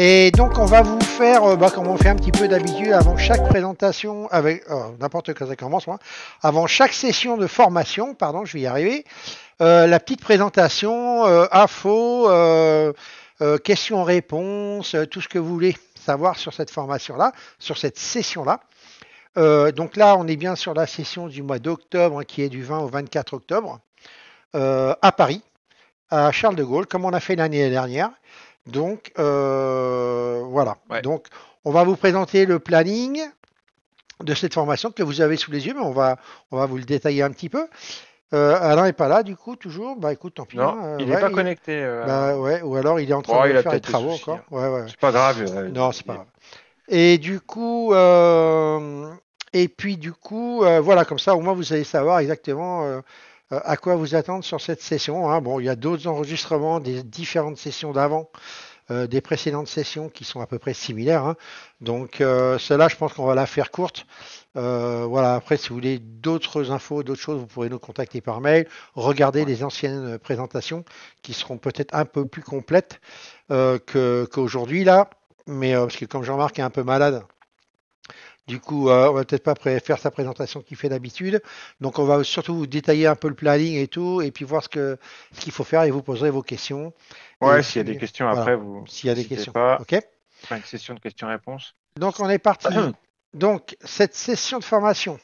Et donc on va vous faire, comme on fait un petit peu d'habitude, avant chaque présentation, avec n'importe quand ça commence, moi, avant chaque session de formation, pardon, je vais y arriver, la petite présentation, info, questions-réponses, tout ce que vous voulez savoir sur cette formation-là, sur cette session-là. Donc là, on est bien sur la session du mois d'octobre, qui est du 20 au 24 octobre, à Paris, à Charles de Gaulle, comme on a fait l'année dernière. Donc voilà. Ouais. Donc on va vous présenter le planning de cette formation que vous avez sous les yeux, mais on va vous le détailler un petit peu. Alain n'est pas là, du coup, toujours. Bah écoute, tant pis. Non, Hein, il n'est ouais, pas connecté. bah ouais, ou alors il est en train Bon, de il a faire les peut-être des travaux soucis, encore. hein. Ouais, ouais. C'est pas grave. Non, c'est pas grave. Et du coup, voilà, comme ça, au moins vous allez savoir exactement à quoi vous attendre sur cette session. Hein. Bon, il y a d'autres enregistrements des différentes sessions d'avant, des précédentes sessions qui sont à peu près similaires. Hein. Donc, celle-là, je pense qu'on va la faire courte. Voilà, après, si vous voulez d'autres infos, d'autres choses, vous pourrez nous contacter par mail. Regardez Ouais. les anciennes présentations qui seront peut-être un peu plus complètes qu'aujourd'hui, là. Mais parce que comme Jean-Marc est un peu malade, du coup, on va peut-être pas faire sa présentation qu'il fait d'habitude. Donc, on va surtout vous détailler un peu le planning et tout, et puis voir ce qu'il faut faire, et vous poserez vos questions. Et Ouais, s'il y a des puis, questions voilà, après, vous s'il y a des n'hésitez questions. pas. OK? Enfin, une session de questions-réponses. Donc, on est parti. Donc, cette session de formation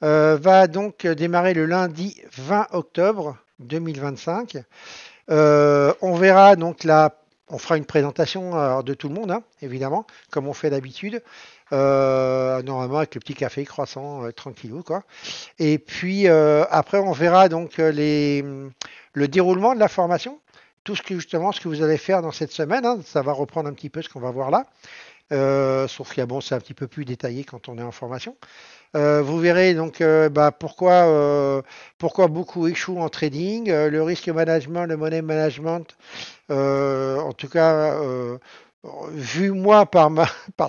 va donc démarrer le lundi 20 octobre 2025. On verra donc là, on fera une présentation de tout le monde, hein, évidemment, comme on fait d'habitude. Normalement avec le petit café croissant tranquillou quoi. Et puis après on verra donc le déroulement de la formation, tout ce que vous allez faire dans cette semaine. Hein, ça va reprendre un petit peu ce qu'on va voir là. Sauf qu'il y a bon, c'est un petit peu plus détaillé quand on est en formation. Vous verrez donc pourquoi beaucoup échouent en trading, le risque management, le money management, en tout cas vu moi par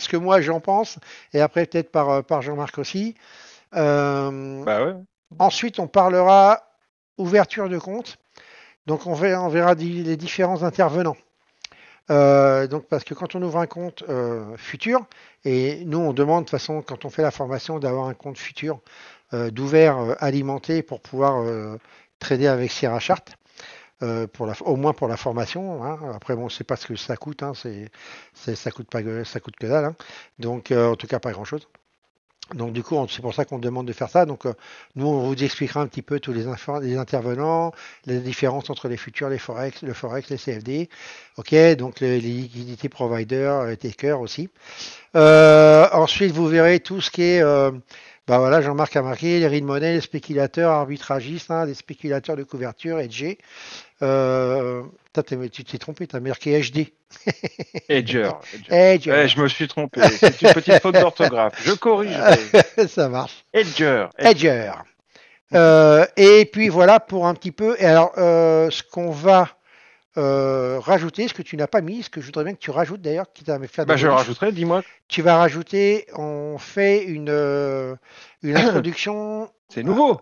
ce que moi j'en pense, et après peut-être par Jean-Marc aussi. Euh, Bah ouais. Ensuite, on parlera ouverture de compte. Donc on verra les différents intervenants. Donc parce que quand on ouvre un compte futur, et nous on demande de toute façon quand on fait la formation d'avoir un compte futur d'ouvert alimenté pour pouvoir trader avec Sierra Chart, au moins pour la formation. Hein. Après bon, c'est pas ce que ça coûte, hein. Ça coûte pas, ça coûte que dalle. Hein. Donc en tout cas pas grand chose. Donc du coup, c'est pour ça qu'on demande de faire ça. Donc nous, on vous expliquera un petit peu tous les intervenants, les différences entre les futurs, les forex, le forex, les CFD. Ok, donc les liquidités providers, les takers aussi. Ensuite, vous verrez tout ce qui est, bah voilà, Jean-Marc a marqué les read money, les spéculateurs, arbitragistes, hein, les spéculateurs de couverture, hedgés. Euh, tu t'es trompé, tu as marqué HD. Edger. Hedger. Je me suis trompé. C'est une petite faute d'orthographe. Je corrigerai. Ça marche. Edger. Hedger. Et puis voilà pour un petit peu. Et alors, ce qu'on va rajouter, ce que tu n'as pas mis, ce que je voudrais bien que tu rajoutes d'ailleurs, quitte à me faire des Bah, je modifs, rajouterai, dis-moi. tu vas rajouter, on fait une introduction. C'est nouveau.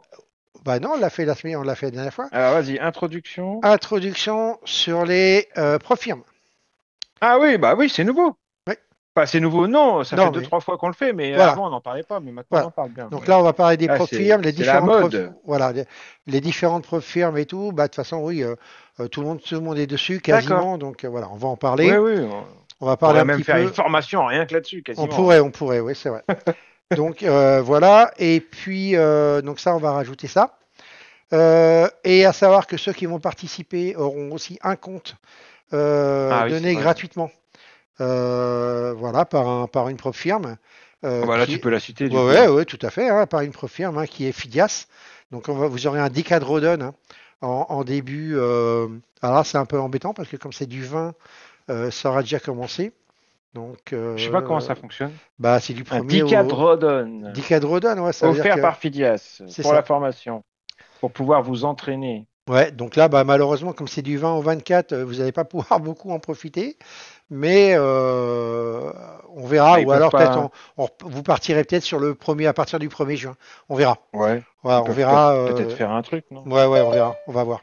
Bah non, on l'a fait la dernière fois. Alors, vas-y, introduction. Introduction sur les profirmes. Ah oui, bah oui, c'est nouveau. Oui. Enfin, c'est nouveau, non, ça fait Non, deux, mais trois fois qu'on le fait, mais voilà. avant on n'en parlait pas, mais maintenant on Voilà. en parle bien. Donc Ouais. là, on va parler des Là, profirmes, c'est la mode. voilà, les différentes profirmes et tout. Bah, de toute façon, oui, tout le monde est dessus D'accord. quasiment. Donc voilà, on va en Oui, parler. oui. On va On parler pourrait un même petit faire une peu. formation rien que là-dessus, quasiment. On pourrait, oui, c'est vrai. Donc voilà. Et puis, donc ça, on va rajouter ça. Et à savoir que ceux qui vont participer auront aussi un compte Ah oui, c'est donné vrai. gratuitement, voilà, par une profirme. Ah bah là, tu peux la citer du Ouais, coup. ouais, ouais, tout à fait, hein, par une profirme hein, qui est Fidias. Donc vous aurez un déca de Rodon hein, en début. Alors là, c'est un peu embêtant parce que comme c'est du vin, ça aura déjà commencé. Donc, Je sais pas comment ça fonctionne. bah, c'est du Un premier au Dicadrodon, déca de Rodon, ouais, ça veut dire offert que par Phidias c'est pour la ça. formation, pour pouvoir vous entraîner. Ouais, donc là, bah, malheureusement, comme c'est du 20 au 24, vous n'allez pas pouvoir beaucoup en profiter. Mais on verra, Bah, ils ou peuvent alors peut-être pas. vous partirez peut-être sur le premier à partir du 1er juin. On verra. Ouais, Voilà, ils on peuvent verra. peut-être faire un truc, non? Ouais, ouais, on verra. On va voir.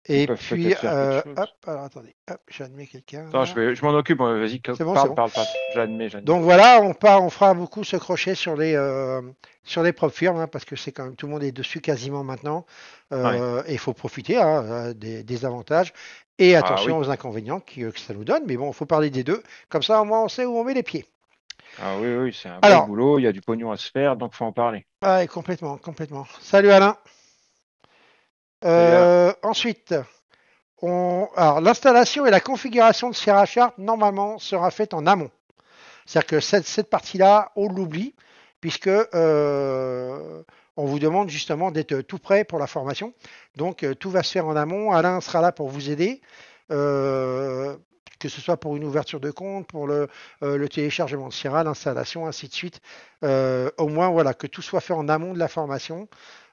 Ils Et peuvent puis, peut-être faire quelque chose. hop, alors attendez, hop, j'admets quelqu'un Attends, là. je m'en occupe. Vas-y, C'est bon, c'est parle, bon. parle, parle. J'admets, Donc j'admets. voilà, on fera beaucoup se crocher sur les propres firmes, hein, parce que c'est quand même tout le monde est dessus quasiment maintenant. Ouais. Et il faut profiter hein, des avantages et Ah attention oui. aux inconvénients que ça nous donne. Mais bon, il faut parler des deux. Comme ça, au moins, on sait où on met les pieds. Ah oui, oui, c'est un beau Alors, boulot. Il y a du pognon à se faire, donc faut en parler. ouais, complètement, complètement. Salut Alain. Salut Alain. Ensuite, alors l'installation et la configuration de Sierra Chart normalement sera faite en amont. C'est-à-dire que cette partie-là, on l'oublie, puisque on vous demande justement d'être tout prêt pour la formation. Donc tout va se faire en amont. Alain sera là pour vous aider, euh, que ce soit pour une ouverture de compte, pour le téléchargement de Sierra, l'installation, ainsi de suite. Au moins, voilà, que tout soit fait en amont de la formation.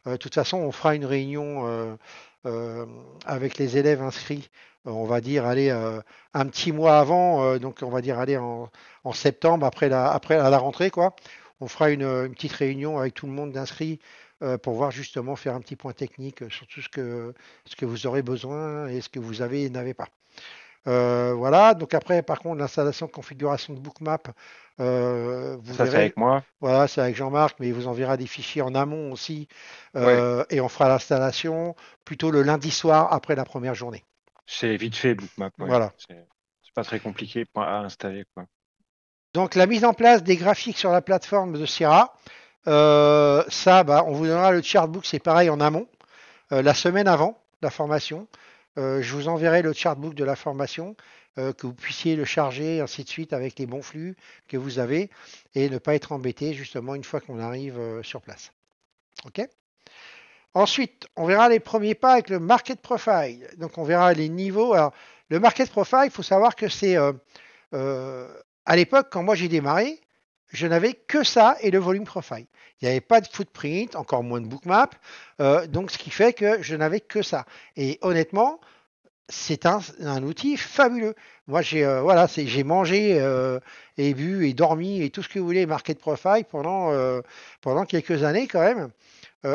De toute façon, on fera une réunion euh, avec les élèves inscrits, on va dire, allez, un petit mois avant, donc on va dire, allez, en septembre, après à la rentrée, quoi. On fera une petite réunion avec tout le monde d'inscrits pour voir justement faire un petit point technique sur tout ce que vous aurez besoin et ce que vous avez et n'avez pas. Voilà, donc après, par contre, l'installation, configuration de bookmap, vous Ça, c'est verrez, avec moi. voilà, c'est avec Jean-Marc, mais il vous enverra des fichiers en amont aussi, Ouais. et on fera l'installation plutôt le lundi soir après la première journée. C'est vite fait, Bookmap. Ouais. Voilà. C'est pas très compliqué à installer, quoi. Donc la mise en place des graphiques sur la plateforme de Sierra, ça, bah, on vous donnera le chartbook, c'est pareil en amont, la semaine avant la formation. Je vous enverrai le chartbook de la formation, que vous puissiez le charger, ainsi de suite, avec les bons flux que vous avez, et ne pas être embêté justement une fois qu'on arrive sur place. OK. Ensuite, on verra les premiers pas avec le market profile. Donc on verra les niveaux. Alors, le market profile, il faut savoir que c'est euh, à l'époque, quand moi j'ai démarré, je n'avais que ça et le volume profile. Il n'y avait pas de footprint, encore moins de bookmap. Donc, ce qui fait que je n'avais que ça. Et honnêtement, c'est un outil fabuleux. Moi, j'ai mangé et bu et dormi et tout ce que vous voulez Market Profile pendant quelques années quand même.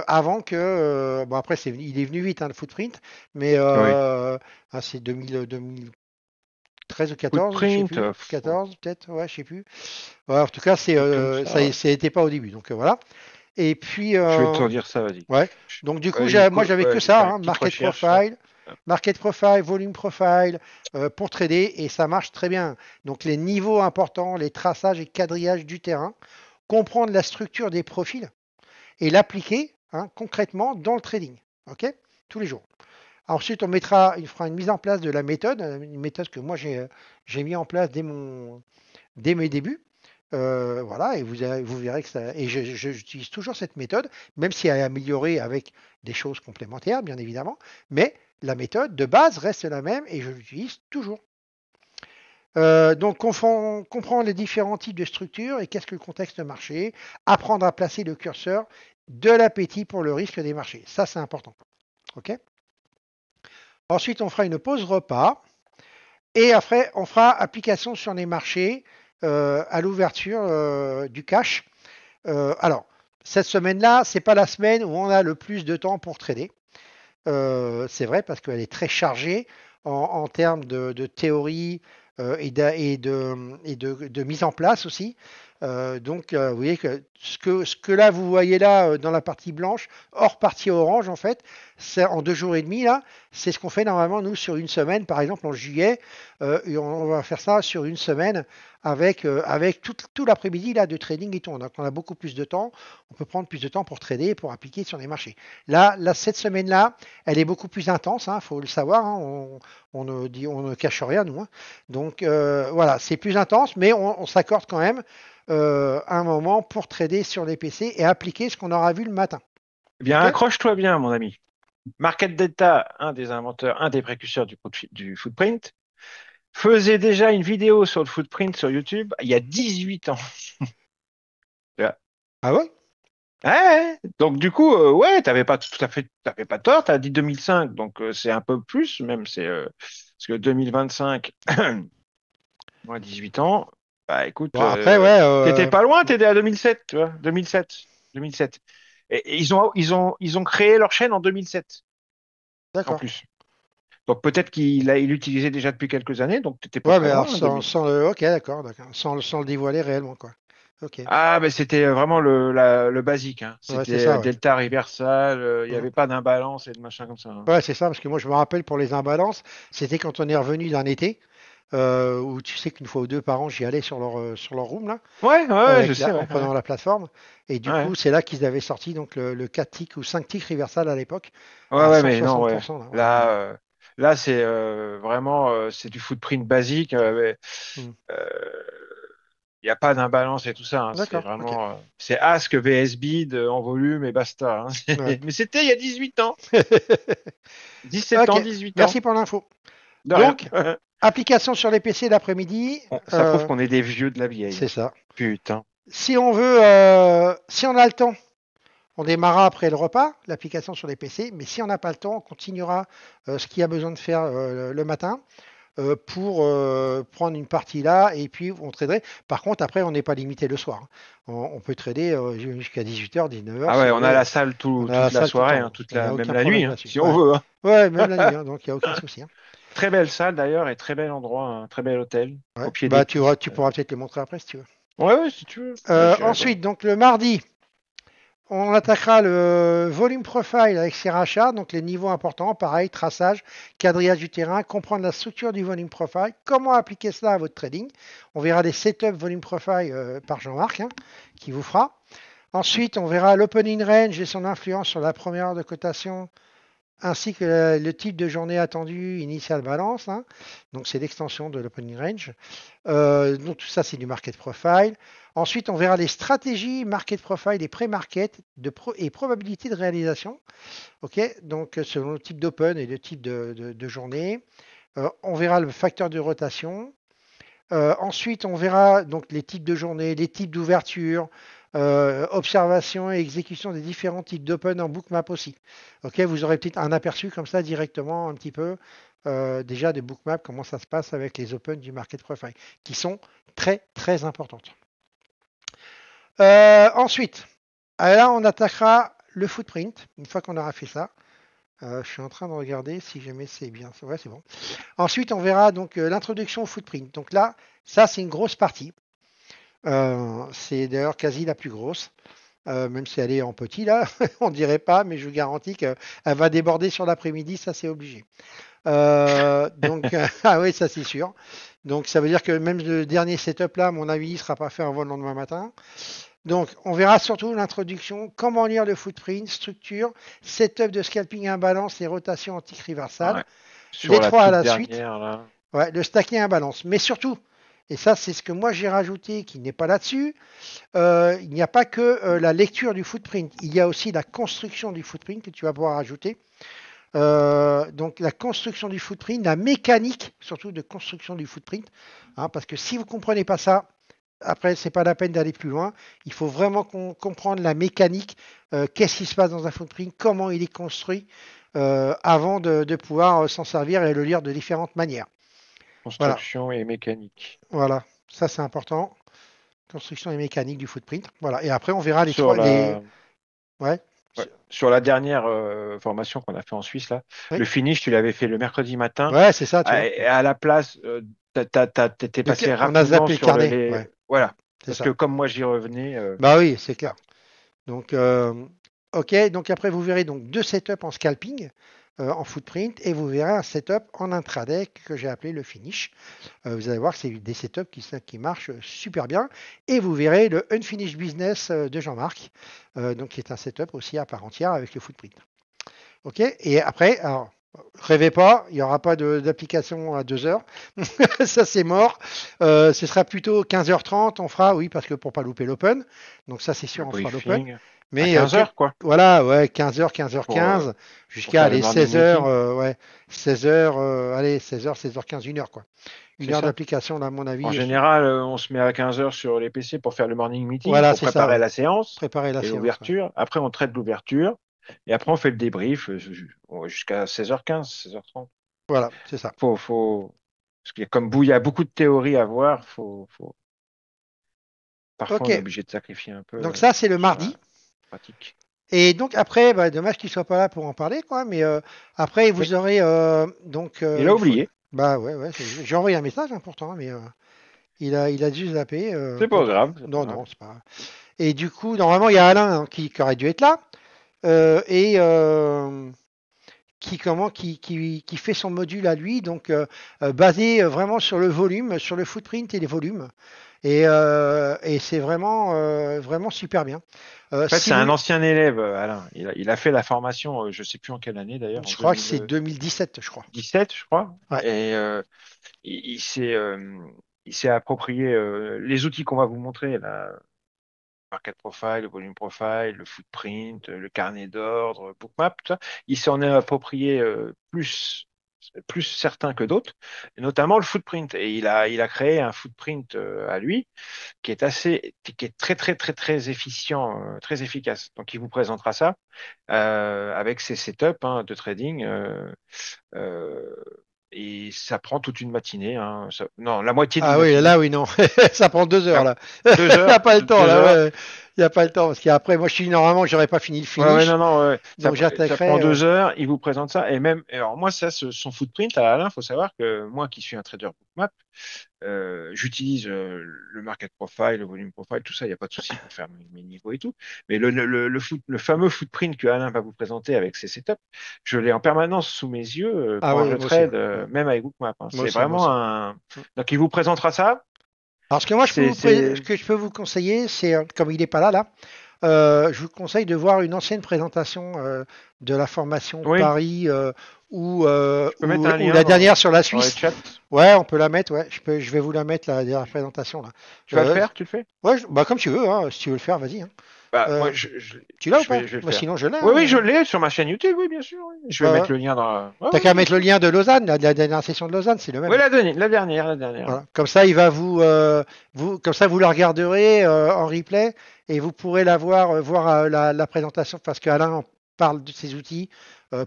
Avant que, bon après il est venu vite hein, le footprint, mais Oui. c'est 2013 ou 14, je sais Footprint, plus, 14 peut-être, ouais, je sais plus. Ouais, en tout cas, truc comme ça. Ouais. ça n'était pas au début, donc voilà. Et puis, Je vais te dire ça, vas-y. ouais. Donc du coup, Vas-y, moi j'avais que ouais, je vais ça, faire une hein, petite recherche, là. market profile, volume profile pour trader et ça marche très bien. Donc les niveaux importants, les traçages et quadrillages du terrain, comprendre la structure des profils et l'appliquer hein, concrètement dans le trading. Ok. Tous les jours. Ensuite, il fera une mise en place de la méthode, une méthode que moi j'ai mis en place dès mes débuts. Voilà, et vous verrez que ça. Et j'utilise toujours cette méthode, même si elle est améliorée avec des choses complémentaires, bien évidemment. Mais la méthode de base reste la même et je l'utilise toujours. Donc, comprendre les différents types de structures et qu'est-ce que le contexte marché, apprendre à placer le curseur, de l'appétit pour le risque des marchés. Ça, c'est important. OK. Ensuite, on fera une pause repas et après, on fera application sur les marchés à l'ouverture du cash. Alors, cette semaine-là, c'est pas la semaine où on a le plus de temps pour trader. C'est vrai parce qu'elle est très chargée en termes de théorie de mise en place aussi. Donc, vous voyez que ce que là, vous voyez là dans la partie blanche, hors partie orange, en fait, c'est en 2 jours et demi, là, c'est ce qu'on fait normalement, nous, sur une semaine, par exemple, en juillet, et on va faire ça sur une semaine avec tout l'après-midi là de trading et tout. Donc, on a beaucoup plus de temps, on peut prendre plus de temps pour trader, pour appliquer sur les marchés. Là cette semaine-là, elle est beaucoup plus intense, il faut le savoir, hein, on ne cache rien, nous. Hein. Donc, voilà, c'est plus intense, mais on s'accorde quand même un moment pour trader sur les PC et appliquer ce qu'on aura vu le matin. Eh bien, OK. accroche-toi bien, mon ami. Market Delta, un des inventeurs, un des précurseurs du footprint, faisait déjà une vidéo sur le footprint sur YouTube il y a 18 ans. Ouais. Ah ouais. Ouais. Donc du coup, ouais, t'avais pas tout à fait, t'avais pas tort. T'as dit 2005, donc c'est un peu plus, même c'est parce que 2025, moi 18 ans. Bah écoute, Bon après ouais. t'étais pas loin, t'étais à 2007, tu vois, 2007, 2007. Et ils ont créé leur chaîne en 2007, en D'accord. plus. Donc peut-être il l'utilisait déjà depuis quelques années, donc t'étais pas Ouais, très mais loin, alors hein, 2000. sans le. Ok, d'accord, d'accord. Sans le dévoiler réellement, quoi. Ok. Ah, mais c'était vraiment le basique, hein. Ouais, c'est C'était ça, ouais. delta reversal, il n'y Mm. avait pas d'imbalance et de machin comme ça, hein. Ouais, c'est ça, parce que moi je me rappelle pour les imbalances, c'était quand on est revenu d'un été, où tu sais qu'une fois ou deux par an, j'y allais sur leur room, là, Ouais, ouais, ouais, je sais, en ouais, ouais. prenant la plateforme. Et du Ouais, coup, c'est là qu'ils avaient sorti donc le 4 ticks ou 5 ticks reversal à l'époque, ouais, à ouais, mais non, ouais. 160%. Là, ouais. Là, là, c'est vraiment c'est du footprint basique. Mais, Mm. il n'y a pas d'imbalance et tout ça, hein. C'est D'accord, ok. vraiment c'est Ask vs Bid en volume et basta, hein. Ouais. Mais c'était il y a 18 ans, 17 ans, Ok, 18 ans. merci pour l'info. De rien. Donc, application sur les PC l'après-midi, Ça prouve qu'on est des vieux de la vieille, c'est hein. ça. Putain. Si on veut, si on a le temps, on démarrera après le repas, l'application sur les PC, mais si on n'a pas le temps, on continuera ce qu'il y a besoin de faire le matin pour prendre une partie là et puis on traderait. Par contre, après, on n'est pas limité le soir, hein. On peut trader jusqu'à 18h, 19h Ah si ouais, vous on a voulez. la salle On a la toute la salle tout le soirée, temps, hein, donc il n'y a même aucun la nuit, problème hein, là-dessus. si on Ouais. veut, hein. Ouais, même la nuit, hein, donc il n'y a aucun souci, hein. Très belle salle d'ailleurs et très bel endroit, un très bel hôtel Ouais. au pied des Bah, pistes. tu pourras peut-être le montrer après si tu veux. Ouais, ouais, si tu veux. Ouais, j'irai voir. Ensuite, donc le mardi, on attaquera le volume profile avec ses rachats, donc les niveaux importants, pareil, traçage, quadrillage du terrain, comprendre la structure du volume profile, comment appliquer cela à votre trading. On verra des setups volume profile par Jean-Marc, hein, qui vous fera. Ensuite, on verra l'opening range et son influence sur la première heure de cotation, ainsi que le type de journée attendue, initial balance, hein. Donc c'est l'extension de l'opening range. Donc tout ça, c'est du market profile. Ensuite, on verra les stratégies market profile et pré-market et probabilité de réalisation. Ok, donc selon le type d'open et le type de journée. On verra le facteur de rotation. Ensuite, on verra donc les types de journée, les types d'ouverture, observation et exécution des différents types d'open en bookmap aussi. Ok, vous aurez peut-être un aperçu comme ça directement un petit peu déjà des bookmaps, comment ça se passe avec les open du market profile, qui sont très très importantes. Ensuite, là on attaquera le footprint, une fois qu'on aura fait ça. Je suis en train de regarder si jamais c'est bien. Ouais, c'est bon. Ensuite, on verra donc l'introduction au footprint. Donc là, ça c'est une grosse partie. C'est d'ailleurs quasi la plus grosse, même si elle est en petit là, on dirait pas, mais je vous garantis qu'elle va déborder sur l'après-midi, ça c'est obligé. Ah oui, ça c'est sûr. Donc ça veut dire que même le dernier setup là, à mon avis, il ne sera pas fait avant le lendemain matin. Donc on verra surtout l'introduction, comment lire le footprint, structure, setup de scalping imbalance et rotation anti-reversal. Ouais. Sur Les la trois à toute la suite. dernière, là. Ouais, le stacking imbalance. Mais surtout, et ça c'est ce que moi j'ai rajouté qui n'est pas là-dessus, il n'y a pas que la lecture du footprint, il y a aussi la construction du footprint que tu vas pouvoir ajouter. Donc la construction du footprint, la mécanique surtout de construction du footprint, hein, parce que si vous ne comprenez pas ça, après c'est pas la peine d'aller plus loin. Il faut vraiment comprendre la mécanique, qu'est-ce qui se passe dans un footprint, comment il est construit, avant de pouvoir s'en servir et le lire de différentes manières. Voilà, Construction et mécanique. voilà, ça c'est important. Construction et mécanique du footprint. Voilà, et après on verra les Sur trois, la, ouais, ouais, sur la dernière formation qu'on a fait en Suisse, là, oui, le finish, tu l'avais fait le mercredi matin. ouais, c'est ça, tu vois. Et à la place, t'étais passé On a rapidement zappé le sur carnet, les. ouais, Voilà. c'est Parce ça. que comme moi, j'y revenais. Bah oui, c'est clair. Donc, ok, donc après vous verrez donc deux setups en scalping, en footprint, et vous verrez un setup en intraday que j'ai appelé le finish. Vous allez voir que c'est des setups qui marchent super bien. Et vous verrez le unfinished business de Jean-Marc, donc qui est un setup aussi à part entière avec le footprint. Ok, et après, alors, rêvez pas, il n'y aura pas d'application à 2 heures. Ça, c'est mort. Ce sera plutôt 15h30. On fera, oui, parce que pour pas louper l'open. Donc, ça, c'est Le sûr, on fera l'open. briefing à Mais 15 heures, quoi, voilà, ouais, 15h, pour, 15h15, pour jusqu'à faire le aller morning 16h, meeting. ouais, 16h, allez, 16h, 16h15, 1 heure, quoi. Une C'est heure ça. d'application, là, à mon En avis. général, on se met à 15 heures sur les PC pour faire le morning meeting, Voilà, pour c'est ça, préparer ouais. la séance Préparer la et séance, ouais. l'ouverture. Après, on traite l'ouverture. Et après, on fait le débrief jusqu'à 16h15, 16h30. Voilà, c'est ça. Parce qu'il y a il y a beaucoup de théories à voir, parfois Ok, on est obligé de sacrifier un peu donc ça, c'est le sur mardi. la pratique. Et donc après, bah, dommage qu'il soit pas là pour en parler, quoi. Mais après, Oui. vous aurez donc Il a une fois. oublié. Bah ouais, ouais. J'ai envoyé un message important, mais il a dû zapper. C'est pas grave, c'est pas Non, grave. non, c'est pas. Et du coup, normalement, il y a Alain hein, qui aurait dû être là et qui fait son module à lui, donc basé vraiment sur le volume, sur le footprint et les volumes. Et c'est vraiment super bien. En fait, Si c'est vous, un ancien élève, Alain. Il a fait la formation, je sais plus en quelle année d'ailleurs, en je crois que c'est 2017, 2017, je crois. je crois. Ouais. Et il, il s'est il s'est approprié les outils qu'on va vous montrer, là, Market Profile, le Volume Profile, le Footprint, le carnet d'ordre, Bookmap, tout ça. Il s'en est approprié plus certains que d'autres, et notamment le footprint. Et il a créé un footprint à lui qui est très, très, très, très efficient, très efficace. Donc, il vous présentera ça avec ses setups hein, de trading. Euh, et ça prend toute une matinée. Hein. Non, la moitié d'une Ah oui, matinée. là, oui, non. Ça prend 2 heures, La- là. deux Il n'y a heures, pas le temps, là. 2 heures. Ouais. Il n'y a pas le temps. Parce qu'après, moi, normalement, j'aurais pas fini le Ouais, ouais, finish. non, non, ouais. Donc, Ça prend j'attaquerai. 2 heures, il vous présente ça. Et même, alors moi, son footprint à Alain, faut savoir que moi qui suis un trader bookmap, j'utilise le market profile, le volume profile, tout ça, il n'y a pas de souci pour faire mes niveaux et tout. Mais le fameux footprint que Alain va vous présenter avec ses setups, je l'ai en permanence sous mes yeux Ah quand oui, je moi aussi. trade, même avec bookmap. Hein. Moi C'est aussi, moi vraiment aussi. un. Donc, il vous présentera ça. Alors, ce que moi, C'est. ce que je peux vous conseiller, c'est, comme il n'est pas là, je vous conseille de voir une ancienne présentation de la formation Oui, Paris je peux mettre un ou lien la dernière sur la dans le Suisse. chat. Ouais, on peut la mettre, ouais. Je vais vous la mettre, la dernière présentation, là. Tu vas le Euh, faire? Tu le fais? ouais, bah, comme tu veux, hein. Si tu veux le faire, vas-y, hein. Bah, Euh, moi, Tu l'as ou pas? je vais le Moi, faire. sinon, je l'ai, Oui, hein, oui, je l'ai sur ma chaîne YouTube, oui, bien sûr. Oui. Je vais ouais, ouais. mettre le lien dans la. Ouais, T'as ouais, qu'à bien mettre le sûr. lien de Lausanne, la dernière session de Lausanne, c'est le Oui, même. la dernière. Voilà. Comme ça, il va comme ça, vous la regarderez en replay et vous pourrez voir la présentation parce qu'Alain parle de ces outils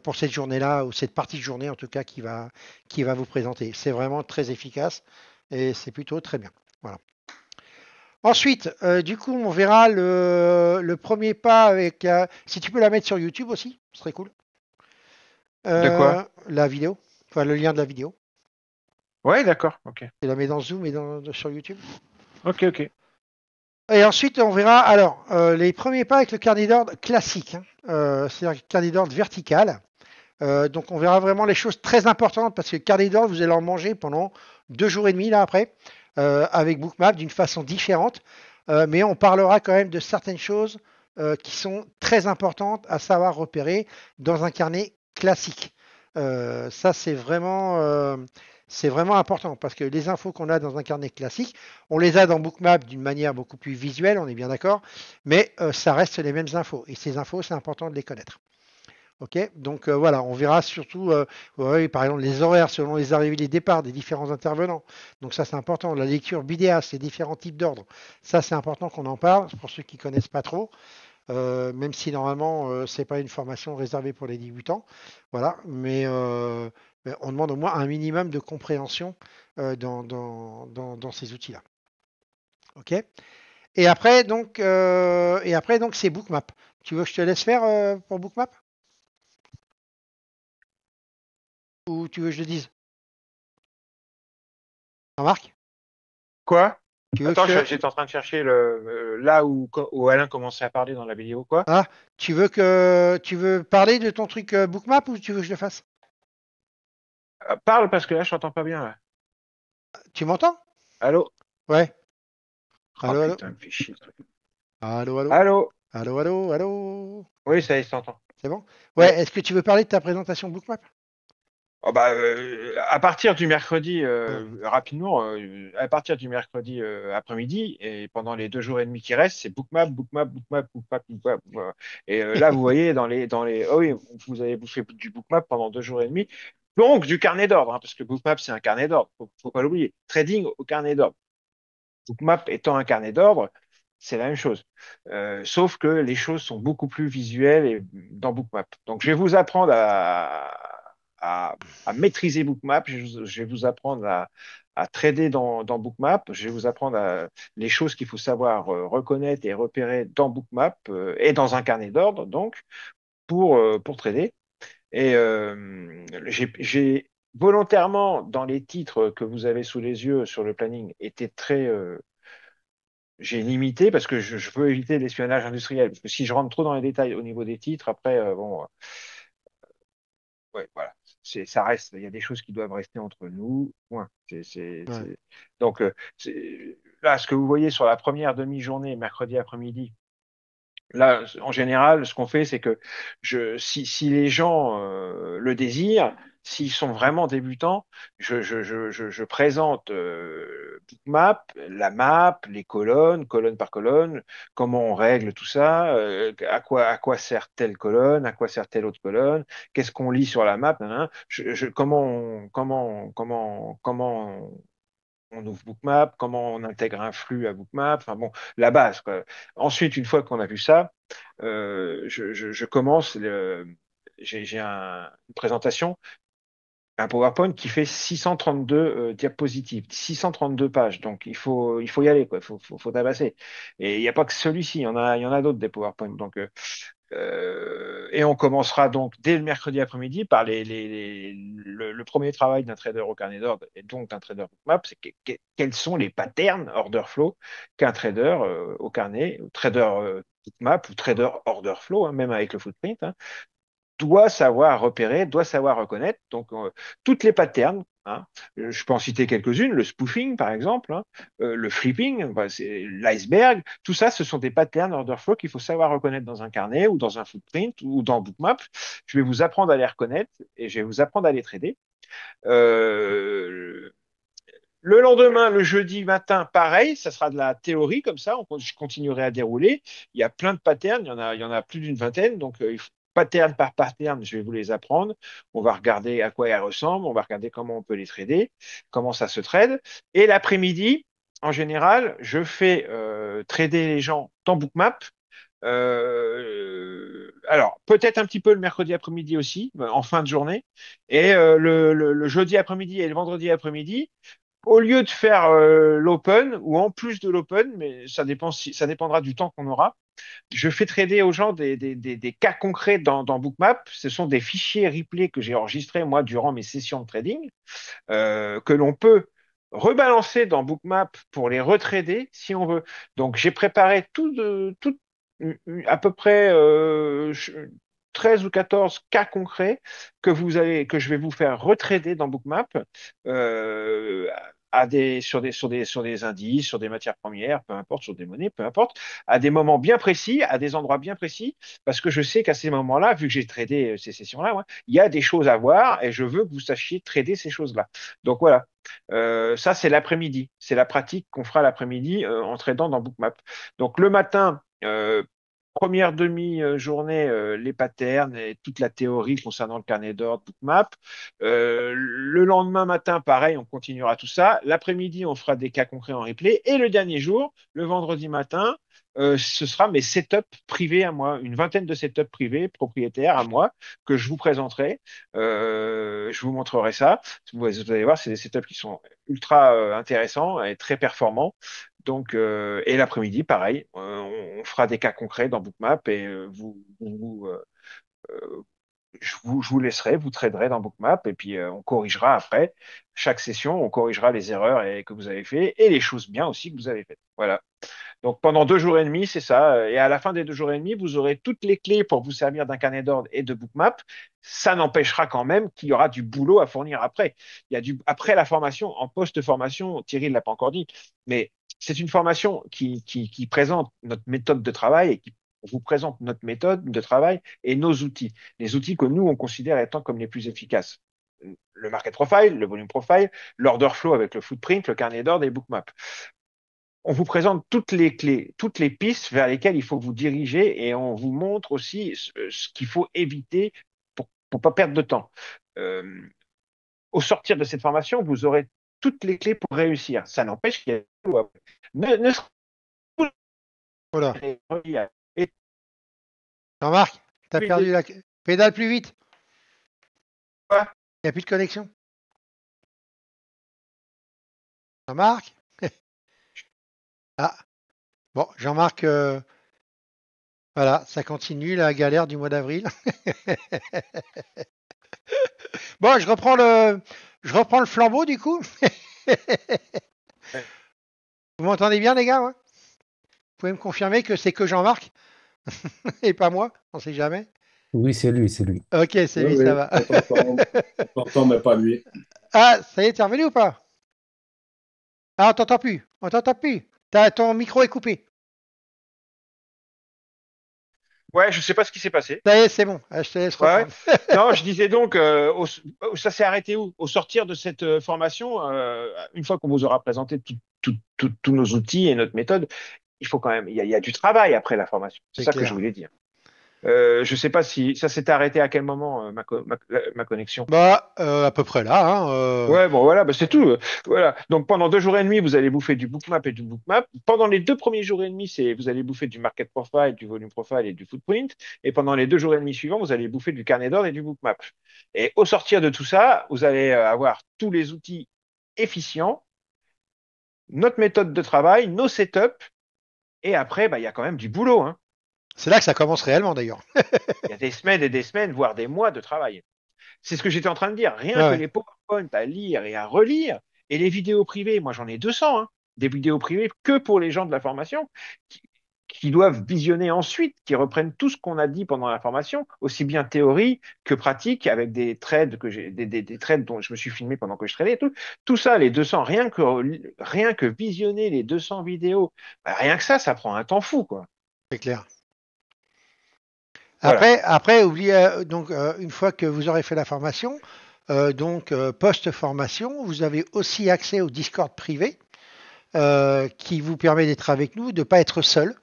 pour cette journée-là ou cette partie de journée en tout cas qui va vous présenter. C'est vraiment très efficace et c'est plutôt très bien. Voilà. Ensuite, du coup, on verra le premier pas avec. Si tu peux la mettre sur YouTube aussi, ce serait cool. De quoi? La vidéo, enfin le lien de la vidéo. Ouais, d'accord. Ok. Tu la mets dans Zoom et sur YouTube. Ok, ok. Et ensuite, on verra alors les premiers pas avec le carnet d'ordre classique, hein. C'est-à-dire le carnet d'ordre vertical. Donc, on verra vraiment les choses très importantes parce que le carnet d'ordre, vous allez en manger pendant 2 jours et demi là après avec Bookmap d'une façon différente. Mais on parlera quand même de certaines choses qui sont très importantes à savoir repérer dans un carnet classique. Ça, c'est vraiment important parce que les infos qu'on a dans un carnet classique, on les a dans Bookmap d'une manière beaucoup plus visuelle, on est bien d'accord, mais ça reste les mêmes infos. Et ces infos, c'est important de les connaître. Ok, donc voilà, on verra surtout, ouais, par exemple, les horaires selon les arrivées et les départs des différents intervenants. Donc ça, c'est important. La lecture BDA, les différents types d'ordres. Ça, c'est important qu'on en parle pour ceux qui connaissent pas trop. Même si normalement, c'est pas une formation réservée pour les débutants. Voilà, mais on demande au moins un minimum de compréhension dans ces outils-là. Ok. Et après donc, c'est Bookmap. Tu veux que je te laisse faire pour Bookmap ou tu veux que je le dise? Remarque? Quoi? Tu veux que Attends, je... j'étais en train de chercher là où Alain commençait à parler dans la vidéo, quoi? Ah, tu veux parler de ton truc Bookmap ou tu veux que je le fasse? Parle parce que là, je t'entends pas bien, là. Tu m'entends? Allô? Ouais. Oh Allô, allô? putain, il me fait chier, ce truc. Allô, allô? Allô? Allô, allô, allô? Oui, ça y est, je t'entends. C'est bon? Ouais. Ouais, est-ce que tu veux parler de ta présentation Bookmap? Oh bah, à partir du mercredi, Ouais. rapidement, à partir du mercredi après-midi et pendant les 2 jours et demi qui restent, c'est bookmap, bookmap, bookmap, bookmap, bookmap. Voilà. Et là, vous voyez oh oui, vous avez bouffé du bookmap pendant 2 jours et demi, donc du carnet d'ordre, hein, parce que bookmap c'est un carnet d'ordre, faut pas l'oublier. Trading au carnet d'ordre. Bookmap étant un carnet d'ordre, c'est la même chose. Sauf que les choses sont beaucoup plus visuelles dans Bookmap. Donc, je vais vous apprendre à maîtriser Bookmap. Je vais vous apprendre à trader dans Bookmap. Je vais vous apprendre les choses qu'il faut savoir reconnaître et repérer dans Bookmap et dans un carnet d'ordre, donc, pour trader. Et j'ai volontairement, dans les titres que vous avez sous les yeux sur le planning, été j'ai limité parce que je veux éviter l'espionnage industriel. Parce que si je rentre trop dans les détails au niveau des titres, après, bon, ouais, voilà. Ça reste. Il y a des choses qui doivent rester entre nous. Point. Ouais. Donc, là, ce que vous voyez sur la première demi-journée, mercredi après-midi, là, en général, ce qu'on fait, c'est que si les gens le désirent, s'ils sont vraiment débutants, je présente Bookmap, la map, les colonnes, colonne par colonne, comment on règle tout ça, à quoi sert telle colonne, à quoi sert telle autre colonne, qu'est-ce qu'on lit sur la map, nanana. Comment on ouvre Bookmap, comment on intègre un flux à Bookmap, enfin bon, la base, quoi. Ensuite, une fois qu'on a vu ça, je commence j'ai une présentation, un PowerPoint qui fait 632 diapositives, 632 pages. Donc il faut y aller, quoi. Il faut tabasser. Et il n'y a pas que celui-ci, il y en a d'autres des PowerPoint. Donc et on commencera donc dès le mercredi après-midi par le premier travail d'un trader au carnet d'ordre et donc d'un trader bookmap, c'est quels sont les patterns order flow qu'un trader au carnet, ou trader bookmap ou trader order flow, hein, même avec le footprint, hein, doit savoir repérer, doit savoir reconnaître. Donc, toutes les patterns, hein, je peux en citer quelques-unes, le spoofing par exemple, hein, le flipping, bah, c'est l'iceberg, tout ça, ce sont des patterns order flow qu'il faut savoir reconnaître dans un carnet ou dans un footprint ou dans Bookmap. Je vais vous apprendre à les reconnaître et je vais vous apprendre à les trader. Euh, le lendemain, le jeudi matin, pareil, ça sera de la théorie comme ça. Je continuerai à dérouler. Il y a plein de patterns, il y en a plus d'une vingtaine. Donc, pattern par pattern, je vais vous les apprendre. On va regarder à quoi elles ressemblent. On va regarder comment on peut les trader, comment ça se trade. Et l'après-midi, en général, je fais trader les gens dans Bookmap. Alors, peut-être un petit peu le mercredi après-midi aussi, en fin de journée. Et le jeudi après-midi et le vendredi après-midi, au lieu de faire l'open ou en plus de l'open, mais ça dépend ça dépendra du temps qu'on aura, je fais trader aux gens des cas concrets dans Bookmap. Ce sont des fichiers replay que j'ai enregistrés moi durant mes sessions de trading, que l'on peut rebalancer dans Bookmap pour les retrader si on veut. Donc j'ai préparé à peu près 13 ou 14 cas concrets que je vais vous faire retrader dans Bookmap euh, sur des indices, sur des matières premières, peu importe, sur des monnaies, peu importe, à des moments bien précis, à des endroits bien précis, parce que je sais qu'à ces moments-là, vu que j'ai tradé ces sessions-là, ouais, il y a des choses à voir et je veux que vous sachiez trader ces choses-là. Donc voilà. Ça, c'est l'après-midi. C'est la pratique qu'on fera l'après-midi en tradant dans Bookmap. Donc le matin, première demi-journée, les patterns et toute la théorie concernant le carnet d'ordre, Bookmap. Le lendemain matin, pareil, on continuera tout ça. L'après-midi, on fera des cas concrets en replay. Et le dernier jour, le vendredi matin, ce sera mes setups privés à moi, une vingtaine de setups privés propriétaires à moi que je vous présenterai. Je vous montrerai ça. Vous allez voir, c'est des setups qui sont ultra intéressants et très performants. Donc, et l'après-midi, pareil, on fera des cas concrets dans Bookmap et euh, je vous laisserai, vous traderez dans Bookmap et puis on corrigera après. Chaque session, on corrigera les erreurs que vous avez fait et les choses bien aussi que vous avez faites. Voilà. Donc pendant 2 jours et demi, c'est ça. Et à la fin des 2 jours et demi, vous aurez toutes les clés pour vous servir d'un carnet d'ordre et de Bookmap. Ça n'empêchera quand même qu'il y aura du boulot à fournir après. Après la formation, en post-formation, Thierry ne l'a pas encore dit, mais c'est une formation qui présente notre méthode de travail et qui vous présente notre méthode de travail et nos outils. Les outils que nous, on considère étant comme les plus efficaces. Le market profile, le volume profile, l'order flow avec le footprint, le carnet d'ordre et Bookmap. On vous présente toutes les clés, toutes les pistes vers lesquelles il faut vous diriger et on vous montre aussi ce qu'il faut éviter pour ne pas perdre de temps. Euh, Au sortir de cette formation, vous aurez toutes les clés pour réussir. Ça n'empêche qu'il y a ne Voilà. et Jean-Marc, t'as perdu la pédale plus vite. Il n'y a plus de connexion. Jean-Marc? Ah, bon, Jean-Marc, voilà, ça continue la galère du mois d'avril. Bon, je reprends le flambeau du coup. Ouais. Vous m'entendez bien, les gars? Ouais, vous pouvez me confirmer que c'est que Jean-Marc et pas moi? On sait jamais. Oui, c'est lui, c'est lui. Ok, c'est Oui, lui, ça oui, va. on t'entend, mais pas lui. Ah, ça y est, t'es revenu ou pas? Ah, on t'entend plus. On t'entend plus. Ton micro est coupé. Ouais, je sais pas ce qui s'est passé. Ça y est, c'est bon. Ah, je te laisse Ouais. reprendre. Non, je disais donc, ça s'est arrêté où? Au sortir de cette formation, une fois qu'on vous aura présenté tous nos outils et notre méthode, il faut quand même, il y a du travail après la formation. C'est C'est ça que je clair. voulais dire. Je sais pas si ça s'est arrêté à quel moment, ma connexion. Bah, à peu près là, hein, Ouais, bon, voilà, bah, c'est tout. Voilà. Donc, pendant 2 jours et demi, vous allez bouffer du bookmap et du bookmap. Pendant les 2 premiers jours et demi, vous allez bouffer du market profile, du volume profile et du footprint. Et pendant les 2 jours et demi suivants, vous allez bouffer du carnet d'ordre et du bookmap. Et au sortir de tout ça, vous allez avoir tous les outils efficients, notre méthode de travail, nos setups. Et après, bah, il y a quand même du boulot, hein. c'est là que ça commence réellement d'ailleurs. Il y a des semaines et des semaines, voire des mois de travail. C'est ce que j'étais en train de dire. Rien Ouais, que ouais. les PowerPoint à lire et à relire, et les vidéos privées, moi j'en ai 200, hein, des vidéos privées que pour les gens de la formation, qui, qui doivent visionner ensuite, qui reprennent tout ce qu'on a dit pendant la formation, aussi bien théorie que pratique, avec des trades des trades dont je me suis filmé pendant que je tradais, tout ça, les 200, rien que visionner les 200 vidéos, bah, rien que ça prend un temps fou, quoi. C'est clair. Voilà. Après, oubliez, donc, une fois que vous aurez fait la formation, donc, post-formation, vous avez aussi accès au Discord privé qui vous permet d'être avec nous, de ne pas être seul.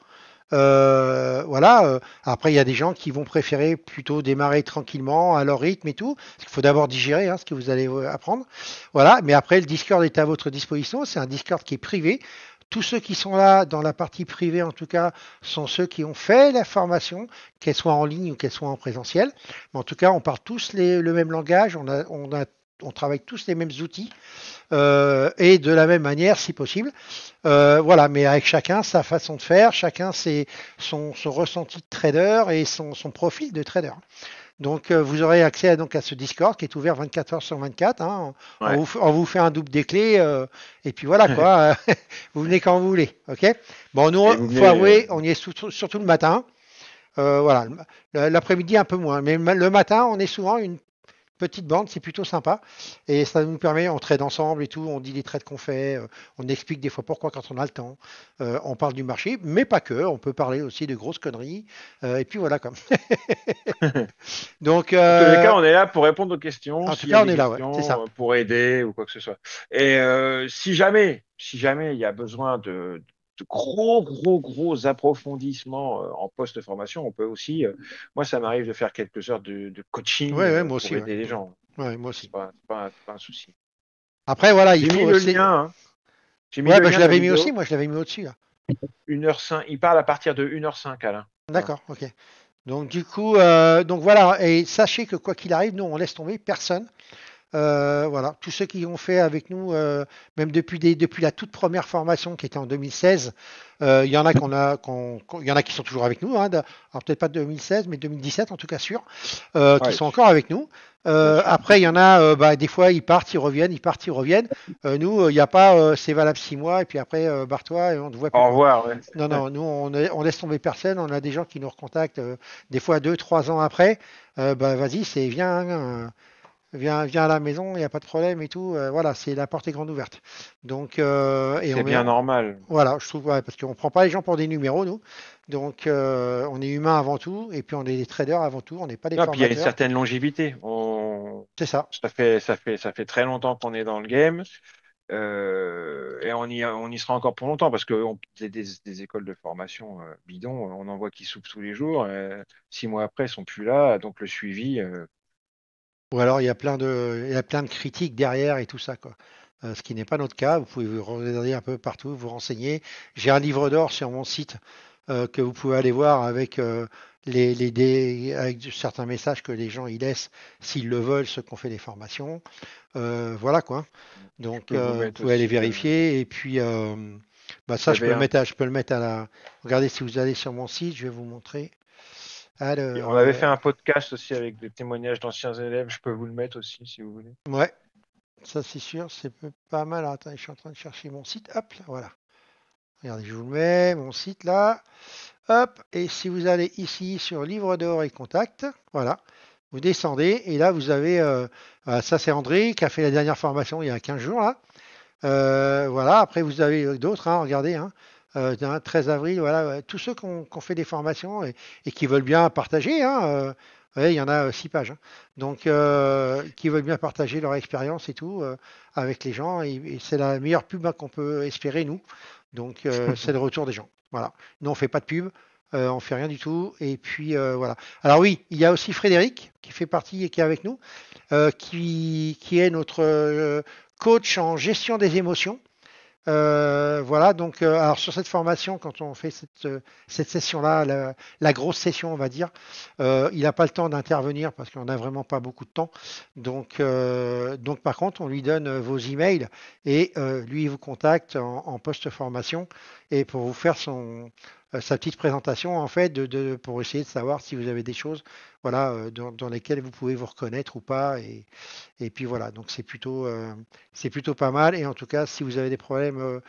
Voilà. Après, il y a des gens qui vont préférer plutôt démarrer tranquillement à leur rythme et tout. Parce qu'il faut d'abord digérer ce que vous allez apprendre. Voilà. Mais après, le Discord est à votre disposition. C'est un Discord qui est privé. Tous ceux qui sont là dans la partie privée, en tout cas, sont ceux qui ont fait la formation, qu'elle soit en ligne ou qu'elle soit en présentiel. Mais en tout cas, on parle tous le même langage. On travaille tous les mêmes outils et de la même manière si possible. Voilà, mais avec chacun sa façon de faire, chacun son ressenti de trader et son profil de trader. Donc vous aurez accès donc à ce Discord qui est ouvert 24 heures sur 24. Hein. Ouais. On vous fait un double des clés et puis voilà quoi. Vous venez quand vous voulez. Ok. Bon, nous, Et vous faut venez, avouer, on y est surtout le matin. Voilà, l'après-midi un peu moins, mais le matin, on est souvent une petite bande, c'est plutôt sympa. Et ça nous permet, on trade ensemble et tout, on dit les trades qu'on fait, on explique des fois pourquoi quand on a le temps. On parle du marché, mais pas que, on peut parler aussi de grosses conneries. Et puis voilà comme. Donc, En tous les cas, on est là pour répondre aux questions, en tout s'il y a cas, on des est là, ouais, c'est ça. questions, pour aider ou quoi que ce soit. Et si jamais il y a besoin de gros approfondissements en post-formation, on peut aussi, moi, ça m'arrive de faire quelques heures de coaching Ouais, ouais, moi pour aussi, ouais. aider les gens. Ouais, moi C'est aussi. pas, c'est pas, c'est pas un souci. Après, voilà, il J'ai mis faut. le lien, hein. J'ai mis Ouais, le bah, je lien de la l'avais mis aussi, vidéo. moi, je l'avais mis au-dessus, là. 1h05, il parle à partir de 1h05, Alain. Voilà. D'accord, ok. Donc, du coup, donc voilà, et sachez que quoi qu'il arrive, nous, on laisse tomber personne. Voilà, tous ceux qui ont fait avec nous, même depuis la toute première formation qui était en 2016, il y en a il y en a qui sont toujours avec nous, hein, alors peut-être pas 2016, mais 2017 en tout cas sûr, qui Ouais, sont encore avec nous. bien sûr. Après, il y en a, bah, des fois ils partent, ils reviennent, ils partent, ils reviennent. Nous, il n'y a pas, c'est valable 6 mois et puis après, barre-toi et on ne te voit plus Au quoi. revoir. Ouais. Non, non, nous on laisse tomber personne. On a des gens qui nous recontactent des fois 2, 3 ans après. Bah vas-y, viens à la maison, il n'y a pas de problème et tout. Voilà, c'est la porte est grande ouverte. Donc, et C'est bien normal. voilà, je trouve, ouais, parce qu'on ne prend pas les gens pour des numéros, nous. Donc, on est humain avant tout, et puis on est des traders avant tout, on n'est pas des Non, puis il y a une formateurs. certaine longévité. C'est ça. Ça fait très longtemps qu'on est dans le game. Et on y sera encore pour longtemps parce que des écoles de formation bidons, on en voit qui souffrent tous les jours. 6 mois après, ils sont plus là. Donc le suivi, Ou alors, il y a plein de critiques derrière et tout ça, quoi. Ce qui n'est pas notre cas. Vous pouvez vous regarder un peu partout, vous renseigner. J'ai un livre d'or sur mon site que vous pouvez aller voir avec avec certains messages que les gens y laissent s'ils le veulent, ceux qui ont fait des formations. Voilà quoi. Donc peux vous vous mettre pouvez aller aussi, vérifier et puis ça il y je peux avait je peux le mettre à la. Regardez si vous allez sur mon site, je vais vous montrer. on Alors avait fait un podcast aussi avec des témoignages d'anciens élèves. Je peux vous le mettre aussi si vous voulez. ouais, ça c'est sûr, c'est pas mal. Alors, attendez, je suis en train de chercher mon site. Hop, là, voilà. Regardez, je vous le mets, mon site là. Hop, et si vous allez ici sur Livre d'or et contact, voilà, vous descendez et là vous avez, ça c'est André qui a fait la dernière formation il y a 15 jours là. Voilà, après vous avez d'autres, hein, regardez, hein, 13 avril, voilà, tous ceux qui ont fait des formations et qui veulent bien partager, hein, ouais, il y en a 6 pages, hein. Donc qui veulent bien partager leur expérience et tout avec les gens et c'est la meilleure pub hein, qu'on peut espérer nous. Donc c'est le retour des gens. Voilà. Nous on fait pas de pub, on fait rien du tout. Et puis voilà. Alors oui, il y a aussi Frédéric qui fait partie et qui est avec nous, qui est notre coach en gestion des émotions. Voilà, donc alors sur cette formation, quand on fait cette session-là, la grosse session, on va dire, il n'a pas le temps d'intervenir parce qu'on n'a vraiment pas beaucoup de temps. Donc par contre, on lui donne vos emails et lui, il vous contacte en post-formation et pour vous faire sa petite présentation, en fait, pour essayer de savoir si vous avez des choses voilà, dans lesquelles vous pouvez vous reconnaître ou pas. Et puis voilà, donc c'est plutôt pas mal. Et en tout cas, si vous avez des problèmes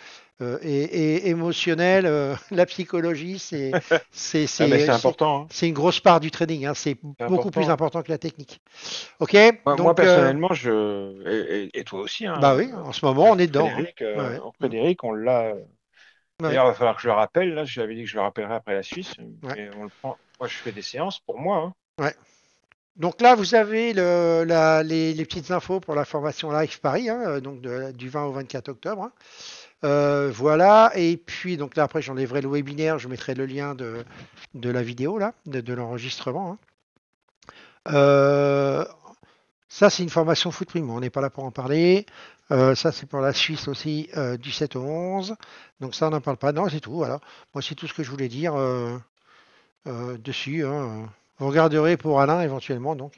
et émotionnels, la psychologie, Ah, mais c'est important, hein. c'est une grosse part du trading, hein. C'est C'est beaucoup plus important. important que la technique. OK? Moi, Donc, personnellement, et toi aussi, hein, bah oui, en ce moment, on est dedans, hein. Frédéric, Ouais, Frédéric, on l'a. ouais, D'ailleurs, il va falloir que je le rappelle. Là, je lui avais dit que je le rappellerai après la Suisse. ouais, Mais on le prend. Moi, je fais des séances pour moi, hein. ouais. Donc là, vous avez les petites infos pour la formation Live Paris, hein, donc du 20 au 24 octobre, hein. Voilà, et puis donc là après j'enlèverai le webinaire, je mettrai le lien de la vidéo là, de l'enregistrement, hein. Euh, Ça c'est une formation footprint, on n'est pas là pour en parler. Ça c'est pour la Suisse aussi du 7 au 11. Donc ça on n'en parle pas, non c'est tout, voilà. Moi c'est tout ce que je voulais dire dessus, hein. Vous regarderez pour Alain éventuellement donc,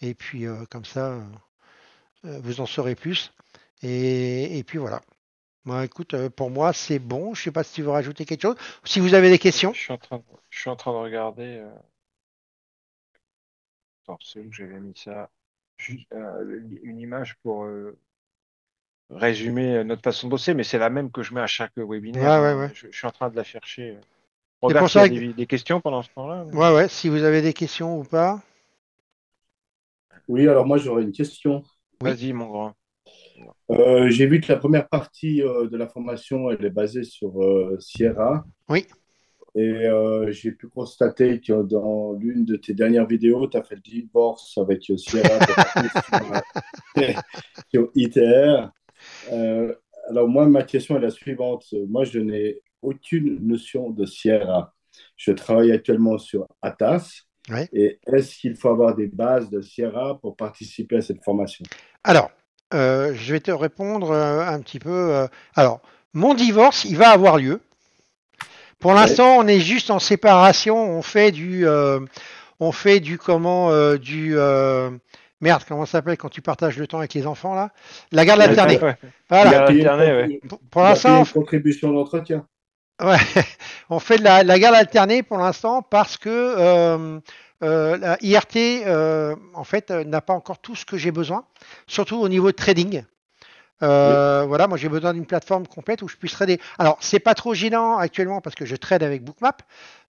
et puis comme ça vous en saurez plus. Et puis voilà. Moi, écoute, pour moi, c'est bon. Je sais pas si tu veux rajouter quelque chose. Si vous avez des questions. Je suis en train de regarder. Attends, c'est où que j'avais mis ça? Juste, une image pour résumer notre façon de bosser, mais c'est la même que je mets à chaque webinaire, Ouais, ouais, hein. ouais. Je suis en train de la chercher. C'est Regarde pour s'il y a ça que. des questions pendant ce temps-là. Ouais, ouais. Si vous avez des questions ou pas. Oui, alors moi j'aurais une question. Oui. Vas-y, mon grand. J'ai vu que la première partie de la formation, elle est basée sur Sierra. Oui. Et j'ai pu constater que dans l'une de tes dernières vidéos, tu as fait le divorce avec Sierra, tu es passé sur ITR. Euh, alors moi, ma question est la suivante. Moi, je n'ai aucune notion de Sierra. Je travaille actuellement sur Atas. Ouais. Et est-ce qu'il faut avoir des bases de Sierra pour participer à cette formation? Alors, je vais te répondre un petit peu. Alors, mon divorce, il va avoir lieu. Pour Ouais. l'instant, on est juste en séparation. On fait du comment, merde, comment ça s'appelle quand tu partages le temps avec les enfants là? La garde Ouais, alternée. Ouais. Voilà. Garde alternée, ouais. Pour Il a payé l'instant, une contribution d'entretien. ouais, on fait de la garde alternée pour l'instant parce que la IRT en fait n'a pas encore tout ce que j'ai besoin, surtout au niveau de trading. Oui. Voilà, moi j'ai besoin d'une plateforme complète où je puisse trader. Alors c'est pas trop gênant actuellement parce que je trade avec Bookmap,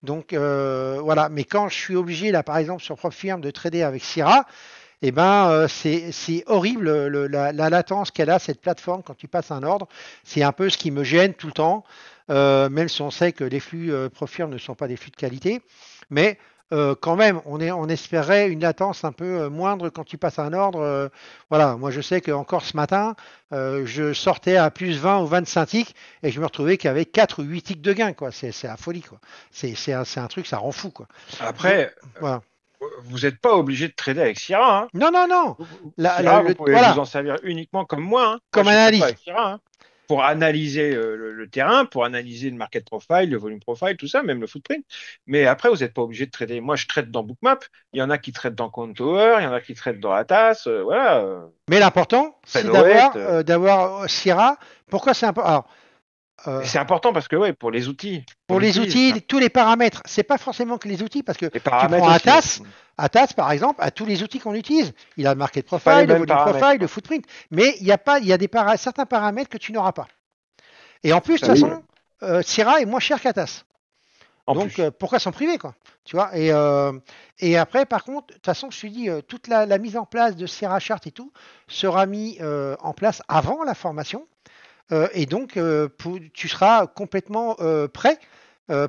donc voilà. Mais quand je suis obligé là, par exemple sur PropFirm de trader avec Sierra, eh ben c'est horrible la latence qu'elle a cette plateforme quand tu passes un ordre. C'est un peu ce qui me gêne tout le temps, même si on sait que les flux PropFirm ne sont pas des flux de qualité, mais quand même, on espérait une latence un peu moindre quand tu passes un ordre. Voilà, moi je sais que encore ce matin, je sortais à plus 20 ou 25 ticks et je me retrouvais qu'avec 4 ou 8 ticks de gain, quoi. C'est la folie, quoi. C'est un truc, ça rend fou, quoi. Après, Voilà. vous n'êtes pas obligé de trader avec Sierra, hein. Non, non, non. Sierra, vous pouvez Voilà, vous en servir uniquement comme moi, hein. Moi, comme je ne trade pas analyse. avec Sierra, hein. pour analyser le terrain, pour analyser le market profile, le volume profile, tout ça, même le footprint. Mais après, vous n'êtes pas obligé de traiter. Moi, je traite dans Bookmap. Il y en a qui traitent dans Contour, il y en a qui traitent dans Atas. Voilà. Mais l'important, c'est Preloet, d'avoir Sierra. Pourquoi c'est important? Alors, et c'est important parce que, ouais, pour les outils qu'on pour les utilise, outils, tous les paramètres, c'est pas forcément que les outils, parce que les tu prends paramètres aussi. Atas, par exemple, a tous les outils qu'on utilise. Il a le market C'est pas les profile, le mêmes volume paramètres, profile, le quoi. footprint. Mais il y a pas, il y a certains paramètres que tu n'auras pas. Et en plus, de Tout toute à fait. façon, Sierra est moins cher qu'Atas. En Donc, plus. pourquoi s'en priver, quoi? Tu vois? Et après, par contre, de toute façon, je te dis, toute la mise en place de Sierra Chart et tout sera mis en place avant la formation. Et donc, tu seras complètement prêt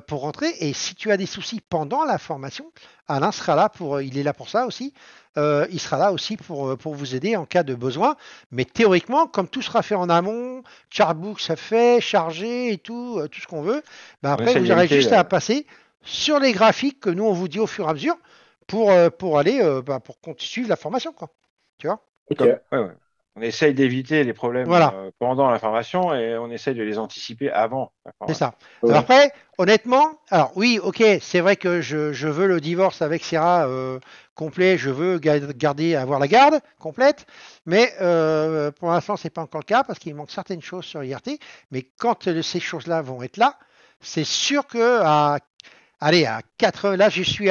pour rentrer. Et si tu as des soucis pendant la formation, Alain sera là il est là pour ça aussi. Il sera là aussi pour vous aider en cas de besoin. Mais théoriquement, comme tout sera fait en amont, Chartbook ça fait, chargé et tout, tout ce qu'on veut, ben On après, essaie vous aurez d'éviter. juste à passer sur les graphiques que nous, on vous dit au fur et à mesure pour aller, pour suivre la formation, quoi. Tu vois? Ok. Ouais, ouais. On essaye d'éviter les problèmes Voilà. pendant la formation et on essaye de les anticiper avant la C'est formation. ça. Alors Ouais. après, honnêtement, alors oui, ok, c'est vrai que je veux le divorce avec Sierra complet, je veux garder, avoir la garde complète, mais pour l'instant, c'est pas encore le cas parce qu'il manque certaines choses sur IRT. Mais quand ces choses-là vont être là, c'est sûr que allez, à 4, là, je suis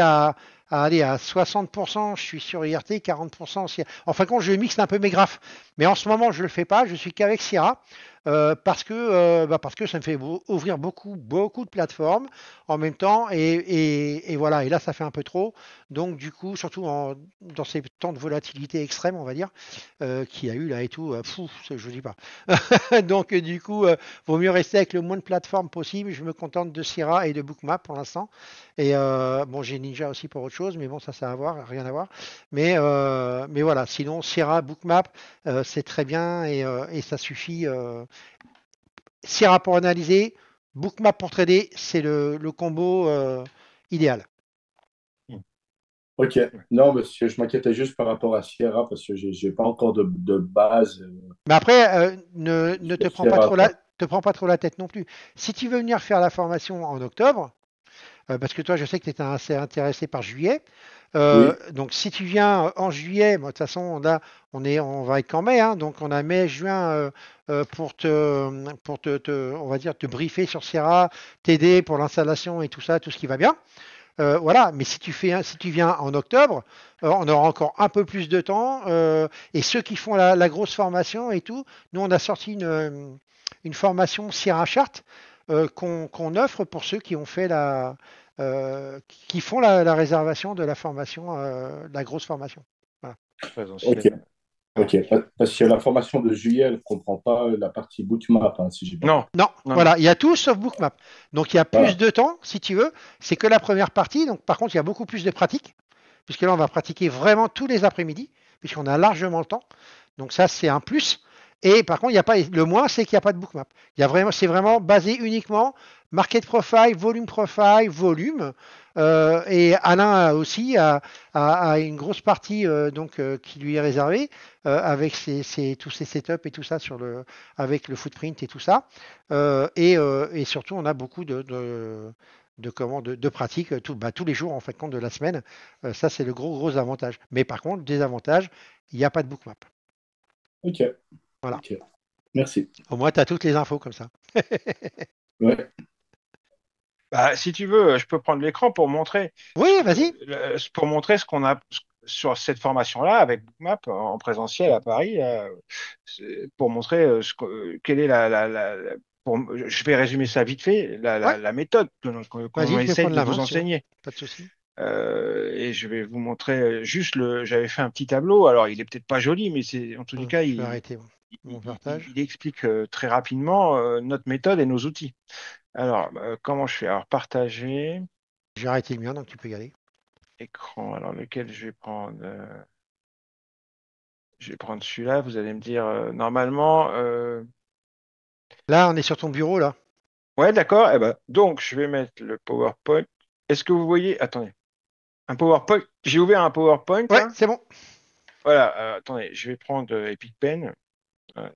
allez, à 60%, je suis sur IRT, 40% Sierra. En fin de compte, je mixe un peu mes graphes. Mais en ce moment, je ne le fais pas, je suis qu'avec Sierra. Parce que ça me fait ouvrir beaucoup de plateformes en même temps et voilà, et là ça fait un peu trop, donc du coup surtout dans ces temps de volatilité extrême on va dire qu'il y a eu là et tout, je dis pas. Donc du coup vaut mieux rester avec le moins de plateformes possible, je me contente de Sierra et de Bookmap pour l'instant et bon j'ai Ninja aussi pour autre chose mais bon ça a à voir, rien à voir, mais voilà, sinon Sierra, Bookmap c'est très bien et ça suffit. Sierra pour analyser, Bookmap pour trader, c'est le combo idéal. Ok. Non, parce que je m'inquiétais juste par rapport à Sierra parce que j'ai pas encore de base Mais après, ne te sur prends pas Sierra, trop quoi. la tête non plus. Si tu veux venir faire la formation en octobre, parce que toi, je sais que tu étais assez intéressé par juillet. Oui. Donc, si tu viens en juillet, moi, de toute façon, on va être qu'en mai, hein, donc on a mai, juin on va dire, te briefer sur Sierra, t'aider pour l'installation et tout ça, tout ce qui va bien. Voilà, mais si tu viens en octobre, on aura encore un peu plus de temps. Et ceux qui font la grosse formation et tout, nous on a sorti une formation Sierra Chart qu'on offre pour ceux qui ont fait qui font la réservation de la formation, de la grosse formation. Voilà. Ok. Présentiel. Ok. Parce que la formation de juillet, elle ne comprend pas la partie bootmap, hein, si j'ai bien Non, compris. Non, non, non. voilà, il y a tout sauf Bookmap. Donc il y a plus Voilà. de temps, si tu veux. C'est que la première partie. Donc par contre, il y a beaucoup plus de pratique, puisque là, on va pratiquer vraiment tous les après-midi, puisqu'on a largement le temps. Donc ça, c'est un plus. Et par contre, il y a pas le moins, c'est qu'il n'y a pas de bookmap. C'est vraiment basé uniquement market profile, volume. Et Alain aussi a une grosse partie qui lui est réservée avec tous ses setups et tout ça avec le footprint et tout ça. Et surtout, on a beaucoup de pratiques tous les jours en fin de compte de la semaine. Ça, c'est le gros avantage. Mais par contre, désavantage, il n'y a pas de bookmap. Ok. Voilà. Ok. Merci. Au moins, tu as toutes les infos comme ça. Ouais. Bah, si tu veux, je peux prendre l'écran pour montrer Oui, vas-y. ce qu'on a sur cette formation-là avec Bookmap en présentiel à Paris, pour montrer quelle est je vais résumer ça vite fait, Ouais, la méthode qu'on vas-y, je vais essaye prendre de la main vous si tu veux. enseigner. Pas de souci. Et je vais vous montrer juste j'avais fait un petit tableau. Alors, il est peut-être pas joli, mais en tous les cas, Je vais arrêter mon partage. il explique très rapidement notre méthode et nos outils. Alors, comment je fais? Alors, partager, J'ai arrêté le mien, donc tu peux y aller. écran. Alors, lequel je vais prendre? Je vais prendre celui-là. Vous allez me dire, normalement. Là, on est sur ton bureau, là. Ouais, d'accord. Eh ben, donc, je vais mettre le PowerPoint. Est-ce que vous voyez? Attendez. Un PowerPoint. J'ai ouvert un PowerPoint Ouais, là. c'est bon. Voilà. Attendez, je vais prendre Epic Pen. Voilà.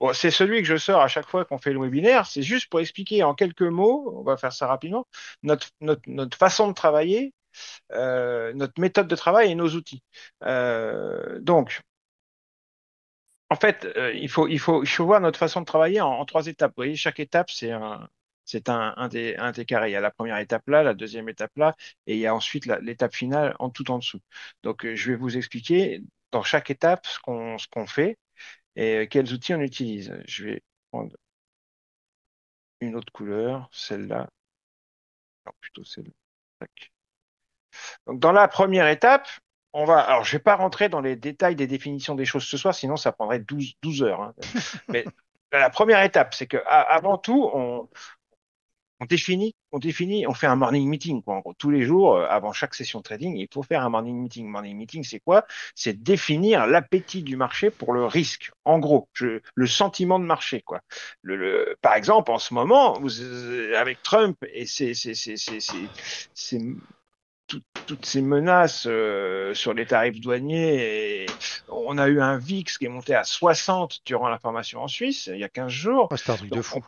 Bon, c'est celui que je sors à chaque fois qu'on fait le webinaire. C'est juste pour expliquer en quelques mots, on va faire ça rapidement, notre façon de travailler, notre méthode de travail et nos outils. Donc, en fait, il faut voir notre façon de travailler en trois étapes. Vous voyez, chaque étape, c'est un des carrés. Il y a la première étape là, la deuxième étape là, et il y a ensuite l'étape finale tout en dessous. Donc, je vais vous expliquer dans chaque étape ce qu'on fait et quels outils on utilise. Je vais prendre une autre couleur, celle-là. Non, plutôt celle-là. Tac. Donc, dans la première étape, alors, je vais pas rentrer dans les détails des définitions des choses ce soir, sinon ça prendrait 12 heures, hein. Mais la première étape, c'est que avant tout, on fait un morning meeting, quoi. En gros, tous les jours, avant chaque session de trading, il faut faire un morning meeting. Morning meeting, c'est quoi? C'est définir l'appétit du marché pour le risque. En gros, le sentiment de marché, quoi. Par exemple, en ce moment, avec Trump et toutes ces menaces sur les tarifs douaniers, et on a eu un VIX qui est monté à 60 durant la formation en Suisse, il y a 15 jours. Oh, c'est un truc de Donc, fou.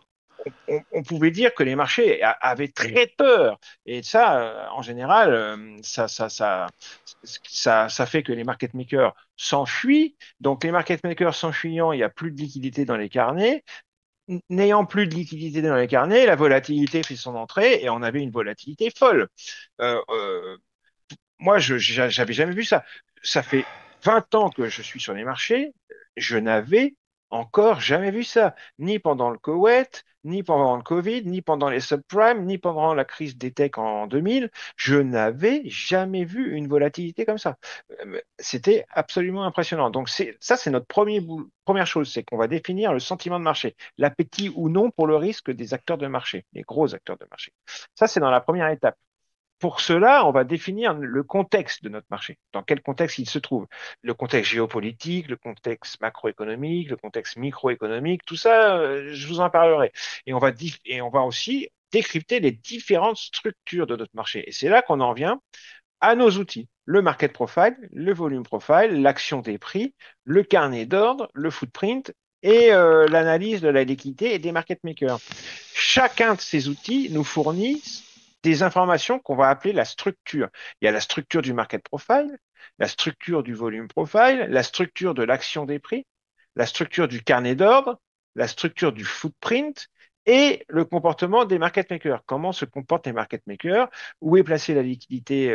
on pouvait dire que les marchés avaient très peur. Et ça, en général, ça fait que les market makers s'enfuient. Donc, les market makers s'enfuyant, il n'y a plus de liquidité dans les carnets. N'ayant plus de liquidité dans les carnets, la volatilité fait son entrée et on avait une volatilité folle. Euh, euh, Moi, j'avais jamais vu ça. Ça fait 20 ans que je suis sur les marchés. Je n'avais encore jamais vu ça. Ni pendant le Koweït, ni pendant le Covid, ni pendant les subprimes, ni pendant la crise des techs en 2000. Je n'avais jamais vu une volatilité comme ça. C'était absolument impressionnant. Donc, c'est notre première chose, c'est qu'on va définir le sentiment de marché, l'appétit ou non pour le risque des acteurs de marché, les gros acteurs de marché. Ça, c'est dans la première étape. Pour cela, on va définir le contexte de notre marché. Dans quel contexte il se trouve? Le contexte géopolitique, le contexte macroéconomique, le contexte microéconomique, tout ça, je vous en parlerai. Et on va aussi décrypter les différentes structures de notre marché. Et c'est là qu'on en vient à nos outils. Le market profile, le volume profile, l'action des prix, le carnet d'ordre, le footprint et l'analyse de la liquidité et des market makers. Chacun de ces outils nous fournit des informations qu'on va appeler la structure. Il y a la structure du market profile, la structure du volume profile, la structure de l'action des prix, la structure du carnet d'ordre, la structure du footprint et le comportement des market makers. Comment se comportent les market makers? Où est placée la liquidité?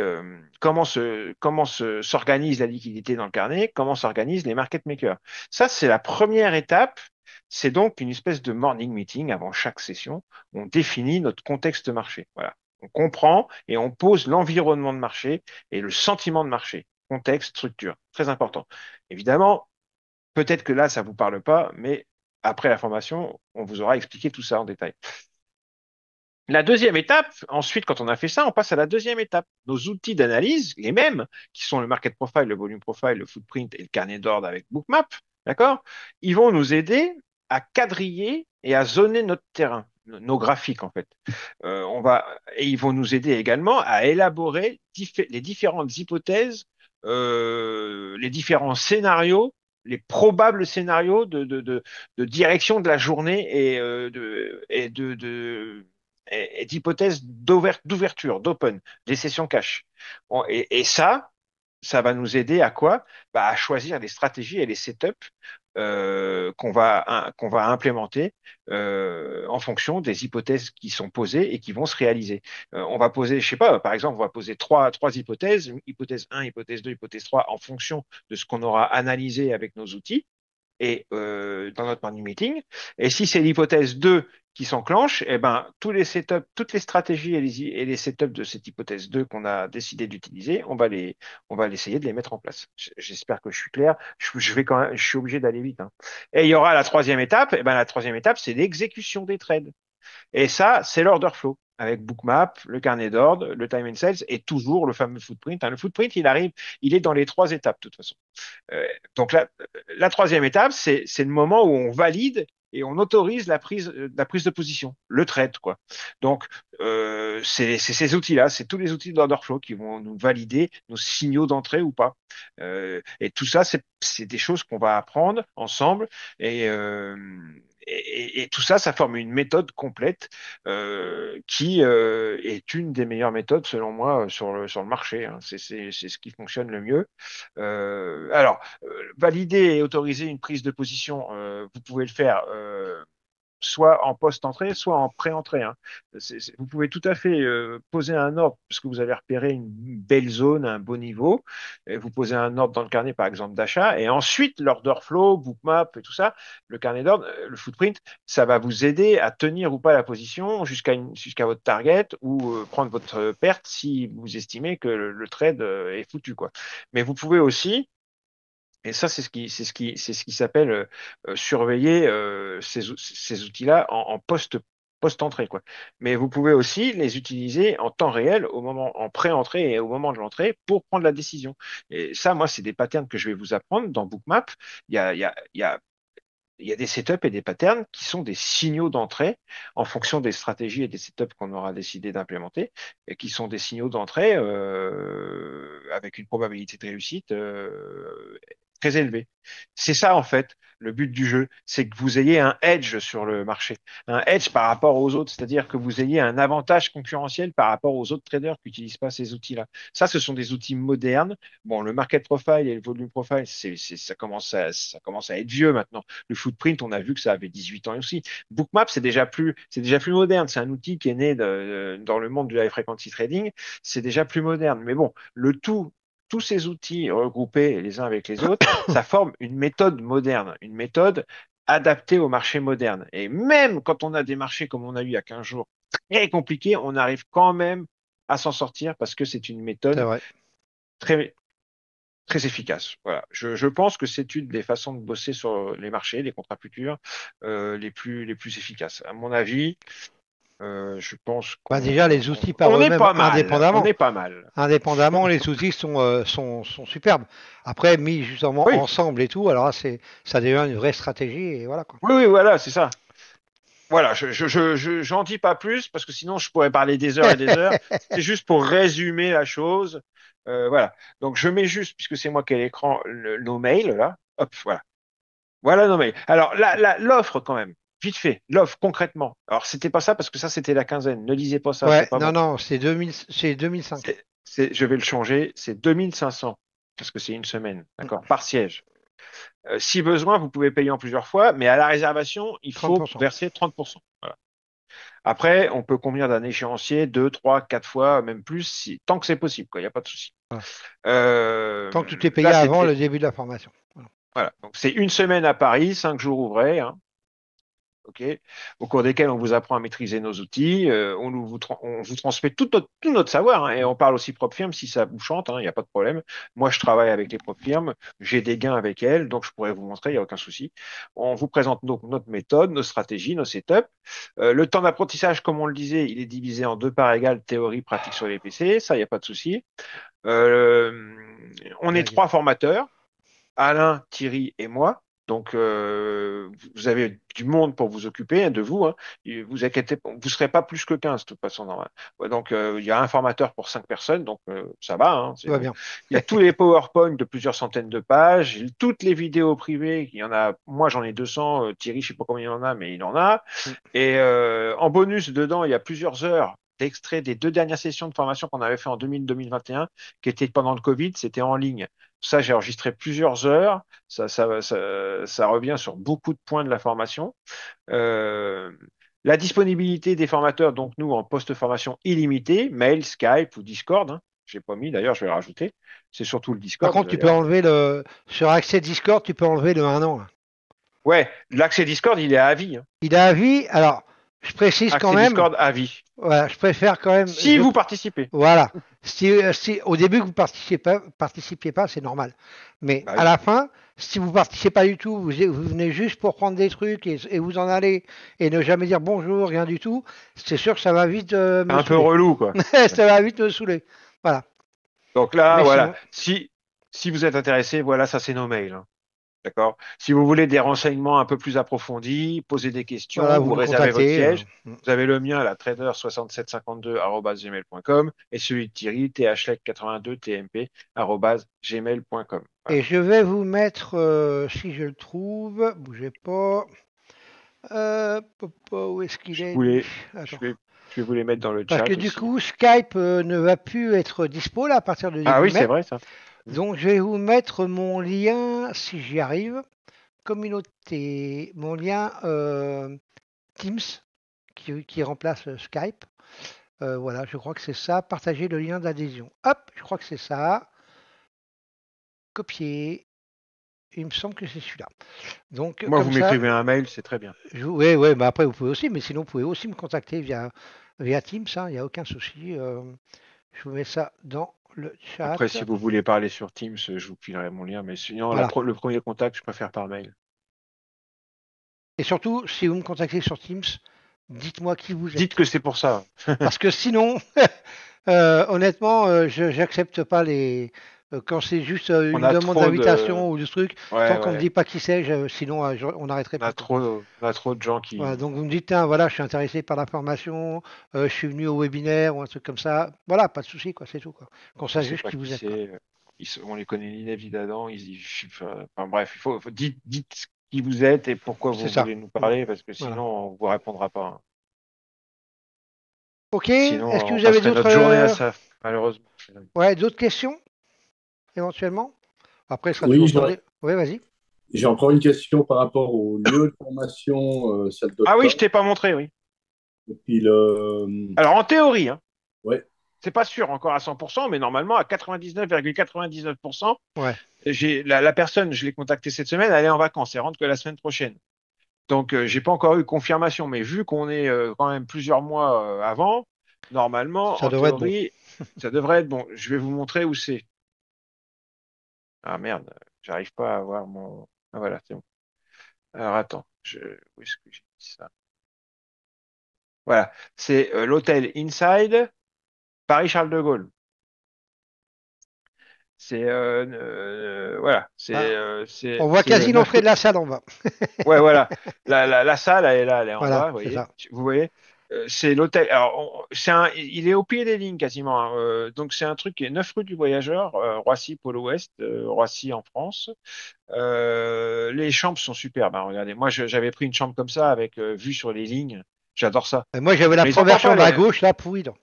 Comment s'organise la liquidité dans le carnet? Comment s'organisent les market makers? Ça, c'est la première étape. C'est donc une espèce de morning meeting avant chaque session. On définit notre contexte marché. Voilà. On comprend et on pose l'environnement de marché et le sentiment de marché. Contexte, structure. Très important. Évidemment, peut-être que là, ça vous parle pas, mais après la formation, on vous aura expliqué tout ça en détail. La deuxième étape, ensuite, quand on a fait ça, on passe à la deuxième étape. Nos outils d'analyse, les mêmes, qui sont le market profile, le volume profile, le footprint et le carnet d'ordre avec Bookmap, d'accord? Ils vont nous aider à quadriller et à zoner notre terrain, nos graphiques en fait. Et ils vont nous aider également à élaborer les différentes hypothèses, les différents scénarios, les probables scénarios de direction de la journée et d'hypothèses d'ouverture, d'open, des sessions cash. Bon, et ça va nous aider à quoi? Bah, à choisir les stratégies et les setups qu'on va implémenter en fonction des hypothèses qui sont posées et qui vont se réaliser. On va poser, je sais pas, par exemple, on va poser trois hypothèses, hypothèse 1, hypothèse 2, hypothèse 3, en fonction de ce qu'on aura analysé avec nos outils et dans notre morning meeting. Et si c'est l'hypothèse 2 qui s'enclenche, eh ben, tous les setups, toutes les stratégies et les setups de cette hypothèse 2 qu'on a décidé d'utiliser, on va essayer de les mettre en place. J'espère que je suis clair. Je vais quand même, je suis obligé d'aller vite, hein. Et il y aura la troisième étape. Eh ben, la troisième étape, c'est l'exécution des trades. Et ça, c'est l'order flow avec Bookmap, le carnet d'ordre, le time and sales et toujours le fameux footprint, hein. Le footprint, il est dans les trois étapes de toute façon. Donc la troisième étape, c'est le moment où on valide et on autorise la prise de position, le trade, quoi. Donc, c'est ces outils-là, c'est tous les outils d'order flow qui vont nous valider nos signaux d'entrée ou pas. Et tout ça, c'est des choses qu'on va apprendre ensemble et, euh, et tout ça, ça forme une méthode complète qui est une des meilleures méthodes, selon moi, sur le marché, hein. C'est ce qui fonctionne le mieux. Alors, valider et autoriser une prise de position, vous pouvez le faire soit en post-entrée, soit en pré-entrée, hein. Vous pouvez tout à fait poser un ordre parce que vous avez repéré une belle zone, un beau niveau. Et vous posez un ordre dans le carnet, par exemple, d'achat. Et ensuite, l'order flow, bookmap et tout ça, le carnet d'ordre, le footprint, ça va vous aider à tenir ou pas la position jusqu'à votre target ou prendre votre perte si vous estimez que le trade est foutu, quoi. Mais vous pouvez aussi et ça, c'est ce qui s'appelle surveiller ces outils-là en post-entrée, quoi. Mais vous pouvez aussi les utiliser en temps réel, en pré-entrée et au moment de l'entrée pour prendre la décision. Et ça, moi, c'est des patterns que je vais vous apprendre dans Bookmap. Il y a, il y a, il y a, il y a des setups et des patterns qui sont des signaux d'entrée en fonction des stratégies et des setups qu'on aura décidé d'implémenter, et qui sont des signaux d'entrée avec une probabilité de réussite très élevée. C'est ça, en fait, le but du jeu, c'est que vous ayez un edge sur le marché, un edge par rapport aux autres, c'est-à-dire que vous ayez un avantage concurrentiel par rapport aux autres traders qui n'utilisent pas ces outils-là. Ça, ce sont des outils modernes. Bon, le market profile et le volume profile, ça commence à être vieux maintenant. Le footprint, on a vu que ça avait 18 ans aussi. Bookmap, c'est déjà plus moderne. C'est un outil qui est né dans le monde du high frequency trading. C'est déjà plus moderne. Mais bon, tous ces outils regroupés les uns avec les autres, ça forme une méthode moderne, une méthode adaptée au marché moderne. Et même quand on a des marchés comme on a eu il y a 15 jours, très compliqués, on arrive quand même à s'en sortir parce que c'est une C'est méthode vrai. très, très efficace. Voilà. Je pense que c'est une des façons de bosser sur les marchés, les contrats futurs, les plus efficaces. À mon avis, je pense Bah, qu'on déjà, les outils par on est eux-mêmes, pas mal. On indépendamment, est pas mal. indépendamment, les outils sont superbes. Après, mis justement Oui, ensemble et tout, alors là, ça devient une vraie stratégie et voilà quoi. oui, oui, voilà, c'est ça. Voilà, j'en dis pas plus parce que sinon je pourrais parler des heures et des heures. C'est juste pour résumer la chose. Voilà. Donc je mets juste, puisque c'est moi qui ai l'écran, nos mails là. Hop, voilà. Voilà nos mails. Alors l'offre quand même, vite fait, l'offre concrètement. Alors c'était pas ça parce que ça c'était la quinzaine. Ne lisez pas ça, c'est Ouais, pas non, bon. non, c'est 2005. Je vais le changer, c'est 2500 parce que c'est une semaine, d'accord, par siège. Si besoin, vous pouvez payer en plusieurs fois, mais à la réservation, il faut 30%. verser 30%. Voilà. Après, on peut convenir d'un échéancier 2, 3, 4 fois, même plus, tant que c'est possible, quoi. Il n'y a pas de souci. Voilà. Euh, Tant que tout est payé là, avant c'était, le début de la formation. Voilà. voilà. Donc, c'est une semaine à Paris, 5 jours ouvrés, hein, ok, au cours desquels on vous apprend à maîtriser nos outils, on vous transmet tout notre savoir, hein, et on parle aussi propre firme si ça vous chante, hein, il n'y a pas de problème. Moi, je travaille avec les propres firmes, j'ai des gains avec elles, donc je pourrais vous montrer, il n'y a aucun souci. On vous présente donc notre méthode, nos stratégies, nos setups. Le temps d'apprentissage, comme on le disait, il est divisé en deux parts égales, théorie, pratique sur les PC, ça, il n'y a pas de souci. Euh, on est Blague. 3 formateurs, Alain, Thierry et moi. Donc, vous avez du monde pour vous occuper, hein, de vous, hein. Et vous inquiétez pas, vous serez pas plus que 15 de toute façon. Ouais, donc, il y a un formateur pour 5 personnes, donc ça va, hein, c'est Tout va bon. bien. Il y a tous les PowerPoint de plusieurs centaines de pages, toutes les vidéos privées. Il y en a, moi j'en ai 200, Thierry, je sais pas combien il en a, mais il en a. Et en bonus, dedans, il y a plusieurs heures d'extraits des 2 dernières sessions de formation qu'on avait fait en 2000-2021, qui étaient pendant le Covid, c'était en ligne. Ça, j'ai enregistré plusieurs heures. Ça revient sur beaucoup de points de la formation. Euh, la disponibilité des formateurs, donc nous, en post-formation illimitée, mail, Skype ou Discord, hein. Je l'ai pas mis, d'ailleurs, je vais le rajouter. C'est surtout le Par Discord, contre, tu peux d'ailleurs. enlever sur Accès Discord, tu peux enlever le 1 an, là. Ouais, l'accès Discord, il est à vie, hein. Il a à vie. Alors, je précise quand Accès même, Discord à vie. voilà, je préfère quand même, Si vous participez. voilà. Si au début vous participiez pas, c'est normal. Mais Bah à oui. la fin, si vous participez pas du tout, vous venez juste pour prendre des trucs et vous en allez et ne jamais dire bonjour, rien du tout, c'est sûr que ça va vite C'est me un peu saouler. relou, quoi. Ça va vite me saouler. Voilà. Donc là, Mais voilà. sinon, Si vous êtes intéressé, voilà, ça c'est nos mails, hein. D'accord? Si vous voulez des renseignements un peu plus approfondis, posez des questions Voilà, ou vous nous réservez votre contactez. siège, vous avez le mien, la trader6752@gmail.com et celui de Thierry, thlec82tmp@gmail.com. Voilà. Et je vais vous mettre, si je le trouve, bougez pas. Où est-ce qu'il Je est, lui? voulais, je Attends. vais, je vais vous les mettre dans le Parce que chat du aussi. coup, Skype ne va plus être dispo là à partir de Ah début oui, c'est mai. vrai ça. Donc je vais vous mettre mon lien, si j'y arrive, communauté, mon lien Teams qui remplace Skype. Voilà, je crois que c'est ça. Partager le lien d'adhésion. Hop, je crois que c'est ça. Copier. Il me semble que c'est celui-là. Donc Moi, vous comme ça, m'écrivez un mail, c'est très bien. ouais, ouais, bah après vous pouvez aussi, mais sinon vous pouvez aussi me contacter via Teams, hein, il n'y a aucun souci. Je vous mets ça dans le chat. Après, si vous voulez parler sur Teams, je vous filerai mon lien, mais sinon, Voilà. le premier contact, je préfère par mail. Et surtout, si vous me contactez sur Teams, dites-moi qui vous êtes. Dites que c'est pour ça. Parce que sinon, honnêtement, je n'accepte pas les. Quand c'est juste On une a demande trop de... d'invitation ou du truc, Ouais, tant qu'on ne me ouais. dit pas qui c'est, sinon on n'arrêterait On a pas. Quoi. trop de gens qui... Voilà, donc vous me dites, tiens, voilà, je suis intéressé par l'information, je suis venu au webinaire ou un truc comme ça. Voilà, pas de souci, quoi, c'est tout. Quoi. Qu'on On sache sait juste pas qui qui vous êtes. Quoi. c'est. On les connaît ni David Adam. Enfin, bref, dites qui vous êtes et pourquoi C'est vous ça. voulez nous parler, parce que Voilà. sinon, on vous répondra pas. Hein. Ok, Sinon, est-ce que on vous avez passerait d'autres notre journée à ça, malheureusement. ouais, d'autres questions, éventuellement? Après, ce sera Oui, toujours posé. Oui, vas-y. j'ai encore une question par rapport au lieu de formation, celle Ah oui, je d'octobre. t'ai pas montré, oui. Et puis le. Alors, en théorie, hein, Ouais, c'est pas sûr encore à 100%, mais normalement, à 99,99%, Ouais. la personne, je l'ai contactée cette semaine, elle est en vacances, elle rentre que la semaine prochaine. Donc, j'ai pas encore eu confirmation, mais vu qu'on est quand même plusieurs mois avant, normalement, Ça en devrait être bon. théorie, ça devrait être bon. Je vais vous montrer où c'est. Ah merde, j'arrive pas à voir mon. Ah voilà, c'est bon. Alors attends, où est-ce que j'ai mis ça? Voilà, c'est l'hôtel Inside Paris-Charles de Gaulle. C'est voilà, Ah, on voit c'est le quasi 9 l'entrée de la salle en bas. Ouais, voilà. La salle, elle est là, elle est en Voilà, bas, vous c'est voyez. ça. Vous voyez, c'est l'hôtel. Alors, il est au pied des lignes quasiment. Hein. Donc, c'est un truc qui est 9 rue du Voyageur, Roissy, Pôle Ouest, Roissy en France. Les chambres sont superbes. Hein, regardez, moi, j'avais pris une chambre comme ça avec vue sur les lignes. J'adore ça. Et moi, j'avais la Mais ils ont première encore pas chambre à les. gauche, là, pourrie. Donc.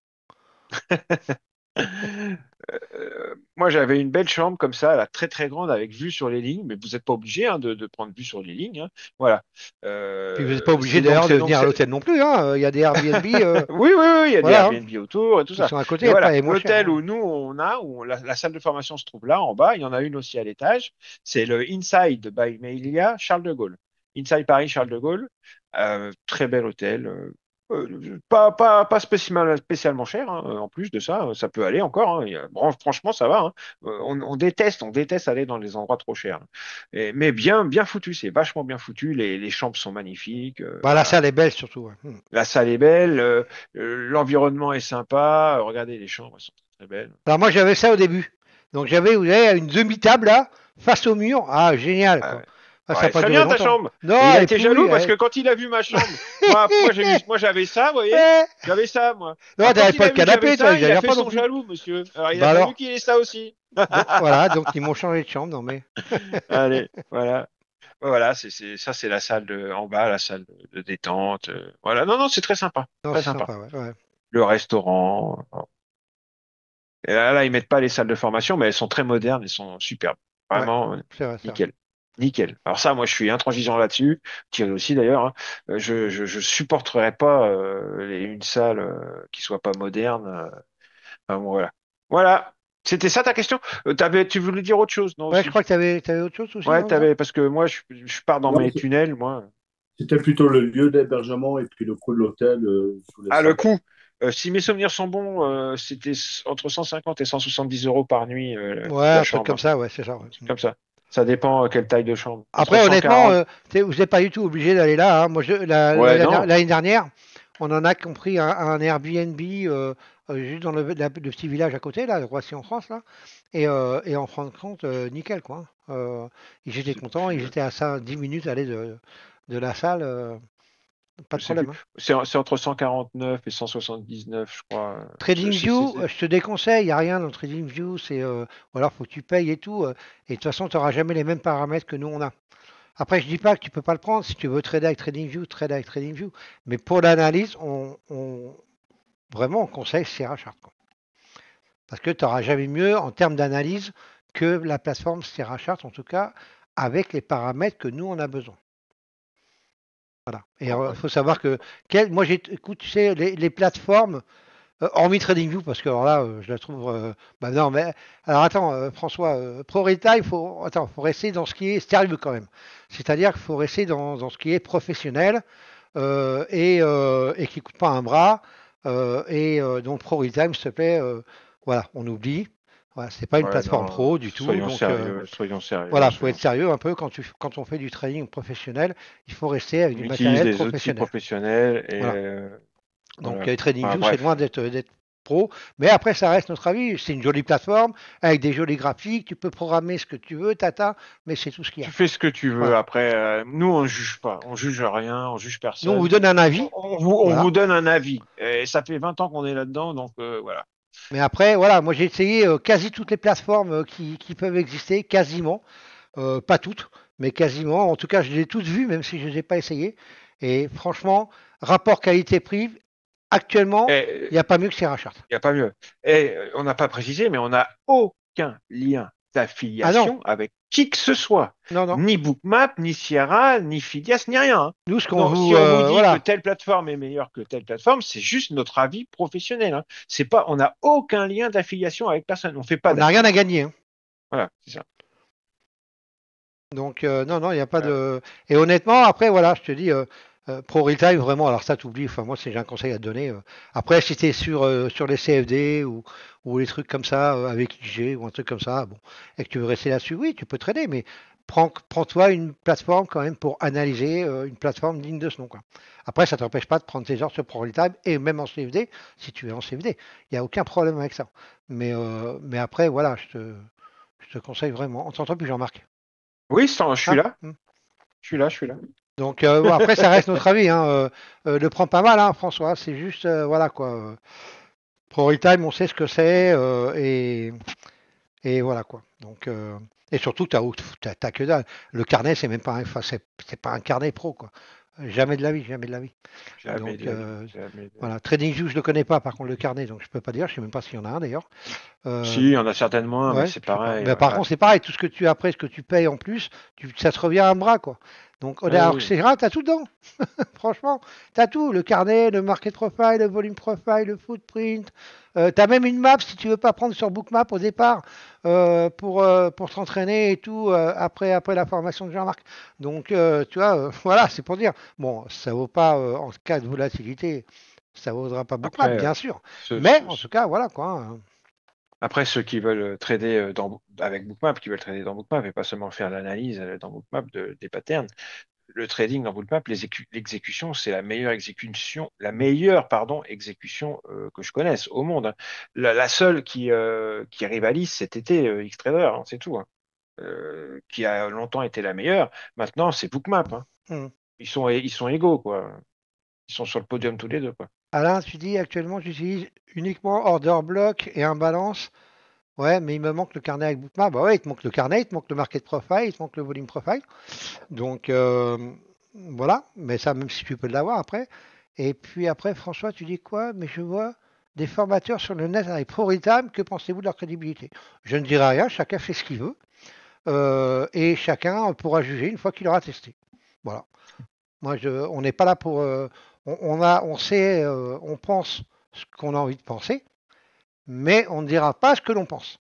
Moi, j'avais une belle chambre comme ça, là, très très grande, avec vue sur les lignes, mais vous n'êtes pas obligé hein, de prendre vue sur les lignes. Hein. Voilà. Puis vous n'êtes pas obligé d'ailleurs de venir à l'hôtel non plus. Hein. Il y a des Airbnb Oui, oui, oui, il y a des voilà, hein, Airbnb autour et tout qui ça. sont à côté Mais voilà, et moins cher. l'hôtel Hein. où nous la salle de formation se trouve là en bas, il y en a une aussi à l'étage. C'est le Inside by Melia Charles de Gaulle. Inside Paris Charles de Gaulle. Très bel hôtel. Pas spécialement cher, hein, en plus de ça, ça peut aller encore. Hein, bon, franchement, ça va. Hein. On déteste aller dans les endroits trop chers. Mais bien foutu, c'est vachement bien foutu. Les chambres sont magnifiques. Bah, la Voilà. salle est belle surtout. Ouais. La salle est belle, l'environnement est sympa. Regardez, les chambres elles sont très belles. Alors moi, j'avais ça au début. Donc j'avais, vous savez, une demi-table là, face au mur. Ah, génial Ah quoi. ouais. Ah, ça n'a Ouais, pas très duré bien ta longtemps. chambre. Non, Et il a elle est été pourrie. jaloux parce que quand il a vu ma chambre, moi j'avais ça, vous voyez, j'avais ça moi. Non, Alors quand t'avais il pas a le vu que j'avais canapé, toi, ça, ils il a n'avaient fait pas non son plus. jaloux, monsieur. Alors il a Bah fallu alors, qu'il ait ça aussi. donc voilà, donc ils m'ont changé de chambre, non mais. Allez, voilà. Voilà, ça c'est la salle en bas, la salle de détente. Voilà, non, c'est très sympa, Non, très c'est sympa. sympa, ouais. Ouais. Le restaurant. Et là, ils mettent pas les salles de formation, mais elles sont très modernes, elles sont superbes. Ouais, Vraiment, c'est vrai, c'est vrai. nickel. Nickel. Alors ça, moi, je suis intransigeant là-dessus. Thierry aussi, d'ailleurs. Hein. Je supporterais pas une salle qui soit pas moderne. Enfin, bon, voilà. Voilà. C'était ça ta question? Tu voulais dire autre chose, non Ouais, je aussi? crois que t'avais autre chose aussi, Ouais, non, ça? parce que moi, je pars dans non, mes tunnels, moi. c'était plutôt le lieu d'hébergement et puis le coût de l'hôtel. Je voulais Ah, le savoir. coût. Si mes souvenirs sont bons, c'était entre 150 et 170 euros par nuit, Ouais, la un truc comme chambre. ça, ouais, c'est ça. Ouais. Comme ça. Ça dépend quelle taille de chambre. Entre Après, honnêtement, 140. vous n'êtes pas du tout obligé d'aller là. Hein. Moi, Ouais, non. l'année dernière, on en a compris un Airbnb juste dans le petit village à côté, là, Roissy en France, là. Et en fin de compte, nickel, quoi. Ils étaient Je sais contents, ils plus. étaient à ça 10 minutes aller de la salle, pas de Je sais plus. problème, hein. C'est entre 149 et 179, je crois. TradingView, je te déconseille, il n'y a rien dans TradingView, ou alors faut que tu payes et tout, et de toute façon, tu n'auras jamais les mêmes paramètres que nous on a. Après, je dis pas que tu peux pas le prendre, si tu veux trader avec TradingView, trade avec TradingView, mais pour l'analyse, vraiment, on conseille Sierra Chart, quoi. Parce que tu n'auras jamais mieux en termes d'analyse que la plateforme Sierra Chart, en tout cas, avec les paramètres que nous on a besoin. Voilà. Et il Ouais. faut savoir que, moi, écoute, tu sais, les plateformes, hormis TradingView, parce que alors là, je la trouve. Bah non, mais alors attends, François, ProReta, faut rester dans ce qui est sérieux quand même. C'est-à-dire qu'il faut rester dans ce qui est professionnel et qui coûte pas un bras. Donc ProRetime, s'il te plaît, voilà, on oublie. Voilà, c'est pas une Ouais, plateforme non, pro du tout. soyons Donc sérieux, soyons sérieux, voilà, faut être soyons sérieux. sérieux un peu quand on fait du trading professionnel. Il faut rester avec On du utilise matériel des outils professionnel. professionnels et Voilà. Donc voilà. Enfin, TradingView, c'est bref. loin d'être pro, mais après ça reste notre avis. C'est une jolie plateforme avec des jolis graphiques, tu peux programmer ce que tu veux, tata, mais c'est tout ce qu'il y Tu a. fais ce que tu veux. Voilà. Après, nous, on juge pas. On juge rien, on juge Nous, on vous personne. donne un On, avis, on voilà. vous donne un avis. Et ça fait 20 ans qu'on est là-dedans, donc voilà. Mais après, voilà, moi j'ai essayé quasi toutes les plateformes qui peuvent exister, quasiment. Pas toutes, mais quasiment. En tout cas, je les ai toutes vues, même si je ne les ai pas essayées. Et franchement, rapport qualité-prix, actuellement, Et il n'y a pas mieux que Sierra Chart. il n'y a pas mieux. Et on n'a pas précisé, mais on n'a aucun lien Ah non, d'affiliation avec qui que ce soit. non, non. Ni Bookmap, ni Sierra, ni Phidias, ni rien, hein. Nous, ce qu'on Non, vous, si on vous dit que voilà. telle plateforme est meilleure que telle plateforme, c'est juste notre avis professionnel, hein. C'est pas, on n'a aucun lien d'affiliation avec personne. On fait pas On n'a rien à d'affiliation. gagner, hein. Voilà, c'est ça. Donc, non, non, il n'y a pas Euh, de. Et honnêtement, après, voilà, je te dis, Pro Retail, vraiment, alors ça, t'oublies. Enfin, moi, j'ai un conseil à te donner. Après, si t'es sur les CFD ou les trucs comme ça, avec IG ou un truc comme ça, bon, et que tu veux rester là-dessus, oui, tu peux trader, mais prends-toi une plateforme quand même pour analyser, une plateforme digne de ce nom, quoi. Après, ça t'empêche pas de prendre tes heures sur Pro Retail et même en CFD, si tu es en CFD. Il n'y a aucun problème avec ça. Mais après, voilà, je te conseille vraiment. On t'entend plus, Jean-Marc. oui, je suis Ah, là. Je suis là, je suis là. donc bon, après, ça reste notre avis, hein. Le prend pas mal, hein, François. C'est juste, voilà quoi. ProRetime, on sait ce que c'est et voilà quoi. Donc et surtout, t'as que dalle. Le carnet, c'est même pas, enfin, c'est pas un carnet pro quoi. Jamais de la vie, jamais de la vie. Jamais Donc de la vie. Jamais de la vie. voilà. TradingView, je le connais pas. Par contre, le carnet, donc je peux pas dire. Je sais même pas s'il y en a un d'ailleurs. Euh, Si, il y en a certainement un, mais Ouais, c'est je sais pas. pareil. Mais par Ouais. contre, c'est pareil, tout ce que tu as après, ce que tu payes en plus, ça te revient à un bras, quoi. Donc, Ah alors que oui. c'est rare, t'as tout dedans. Franchement, t'as tout. Le carnet, le market profile, le volume profile, le footprint. T'as même une map si tu veux pas prendre sur Bookmap au départ pour t'entraîner et tout après la formation de Jean-Marc. Donc, tu vois, voilà, c'est pour dire. Bon, ça vaut pas en cas de volatilité, ça vaudra pas Bookmap, Après, bien sûr. ceux, Mais ceux- en tout cas, voilà quoi, hein. après, ceux qui veulent trader avec Bookmap, qui veulent trader dans Bookmap et pas seulement faire l'analyse dans Bookmap des patterns, le trading dans Bookmap, l'exécution, c'est la meilleure, pardon, exécution que je connaisse au monde, hein. La seule qui rivalise cet été, Xtrader, hein, c'est tout, hein. Qui a longtemps été la meilleure. Maintenant, c'est Bookmap, hein. Hmm. Ils sont égaux, quoi. Ils sont sur le podium tous les deux, quoi. Alain, tu dis actuellement j'utilise uniquement order block et un balance. Ouais, mais il me manque le carnet avec Bookmap. Bah ouais, il te manque le carnet, il te manque le market profile, il te manque le volume profile. Donc voilà, mais ça même si tu peux l'avoir après. Et puis après, François, tu dis quoi? Mais je vois des formateurs sur le net avec ProRetime, que pensez-vous de leur crédibilité? Je ne dirai rien, chacun fait ce qu'il veut. Et chacun pourra juger une fois qu'il aura testé. Voilà. On n'est pas là pour. On sait, on pense ce qu'on a envie de penser, mais on ne dira pas ce que l'on pense.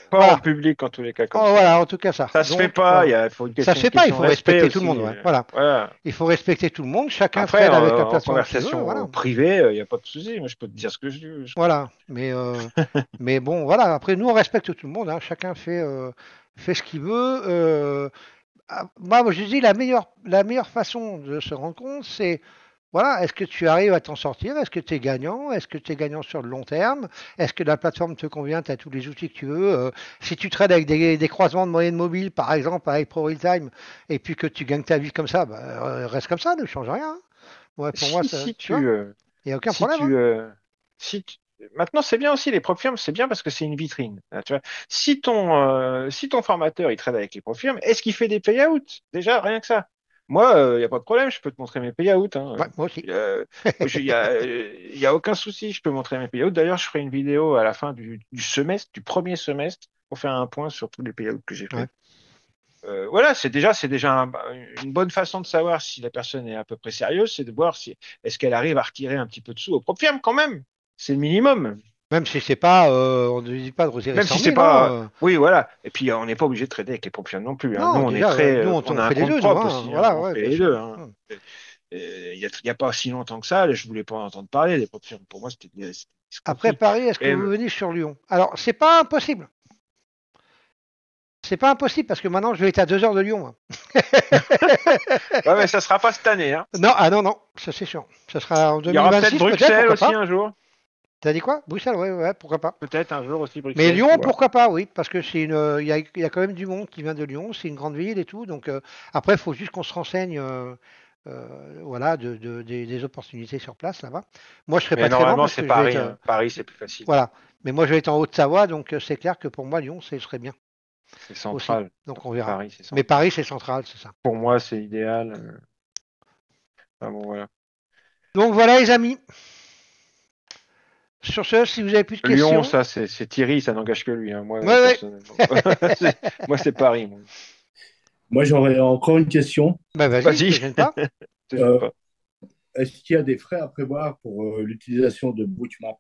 Pas en Voilà. public, en tous les cas, comme Oh, ça. voilà, en tout cas ça. Ça se fait Donc pas, voilà. il faut Ça se une fait pas, il question faut de respect respecter tout le aussi. monde. Ouais. Voilà. Voilà. Il faut respecter tout le monde. Chacun Après, trade avec la en plateforme qu'il veut. conversation Voilà. privée, il n'y a pas de souci. Moi, je peux te dire ce que je veux. Voilà. Mais bon, voilà. Après, nous, on respecte tout le monde, hein. Chacun fait ce qu'il veut. Moi, je dis la meilleure façon de se rendre compte, c'est voilà, est-ce que tu arrives à t'en sortir? Est-ce que tu es gagnant? Est-ce que tu es gagnant sur le long terme? Est-ce que la plateforme te convient? Tu as tous les outils que tu veux. Si tu trades avec des croisements de moyenne mobile, par exemple, avec ProRealTime, et puis que tu gagnes ta vie comme ça, bah, reste comme ça, ne change rien, hein. Ouais, pour moi, Si, ça, si tu vois, tu, il n'y a aucun si problème, hein. tu, si tu- Maintenant, c'est bien aussi, les prop firmes, c'est bien parce que c'est une vitrine. Tu vois. Si ton formateur, il trade avec les prop firmes, est-ce qu'il fait des payouts? Déjà, rien que ça. Moi, il n'y a pas de problème, je peux te montrer mes payouts, hein. Ouais, moi aussi. Il y a aucun souci, je peux montrer mes payouts. D'ailleurs, je ferai une vidéo à la fin du semestre, du premier semestre, pour faire un point sur tous les payouts que j'ai Ouais. fait. Voilà, c'est déjà une bonne façon de savoir si la personne est à peu près sérieuse, c'est de voir si est-ce qu'elle arrive à retirer un petit peu de sous au propre firme quand même. C'est le minimum. Même si c'est pas, on ne dit pas de retirer Même 100 si c'est 000, hein. pas, oui, voilà. Et puis on n'est pas obligé de trader avec les propres firmes non plus, hein. Nous, Non, on est déjà, très, nous, on on a un fait les compte deux, nous, propre hein. aussi, hein. Voilà, On ouais, fait bien les sûr. deux, hein. Il y a pas si longtemps que ça, je voulais pas en entendre parler des propres firmes. Pour moi, c'était Après escroquerie. Paris, est-ce que Et, vous venez sur Lyon? Alors, c'est pas impossible. C'est pas impossible parce que maintenant, je vais être à 2 heures de Lyon, moi. ouais, mais ça sera pas cette année, hein. Non, ah non, non, ça c'est sûr. Ça sera en Il y aura peut-être 2026, peut-être, Bruxelles pourquoi aussi pas. un jour. T'as dit quoi? Bruxelles, ouais, ouais, pourquoi pas. Peut-être un jour aussi Mais Bruxelles, Lyon, tu vois. pourquoi pas, oui, parce que il y a quand même du monde qui vient de Lyon, c'est une grande ville et tout. Donc après, il faut juste qu'on se renseigne, voilà, des opportunités sur place là-bas. Moi, je serai Mais pas très loin normalement, parce c'est que je vais être, Paris, hein. Paris, c'est plus facile. voilà. Mais moi, je vais être en Haute-Savoie, donc c'est clair que pour moi, Lyon, ce serait bien C'est aussi. central. Donc on verra. Paris, c'est Mais central. Paris, c'est central, c'est ça. Pour moi, c'est idéal. Enfin, bon, voilà. Donc voilà, les amis. Sur ce, si vous avez plus de Lyon, questions, ça, c'est Thierry, ça n'engage que lui, hein. Moi, ouais, ouais. personnellement. Moi, c'est Paris, moi. Moi, j'aurais encore une question. Bah vas-y, te Vas-y, gêne pas. te gêne Euh, pas. Est-ce qu'il y a des frais à prévoir pour l'utilisation de Bootmap?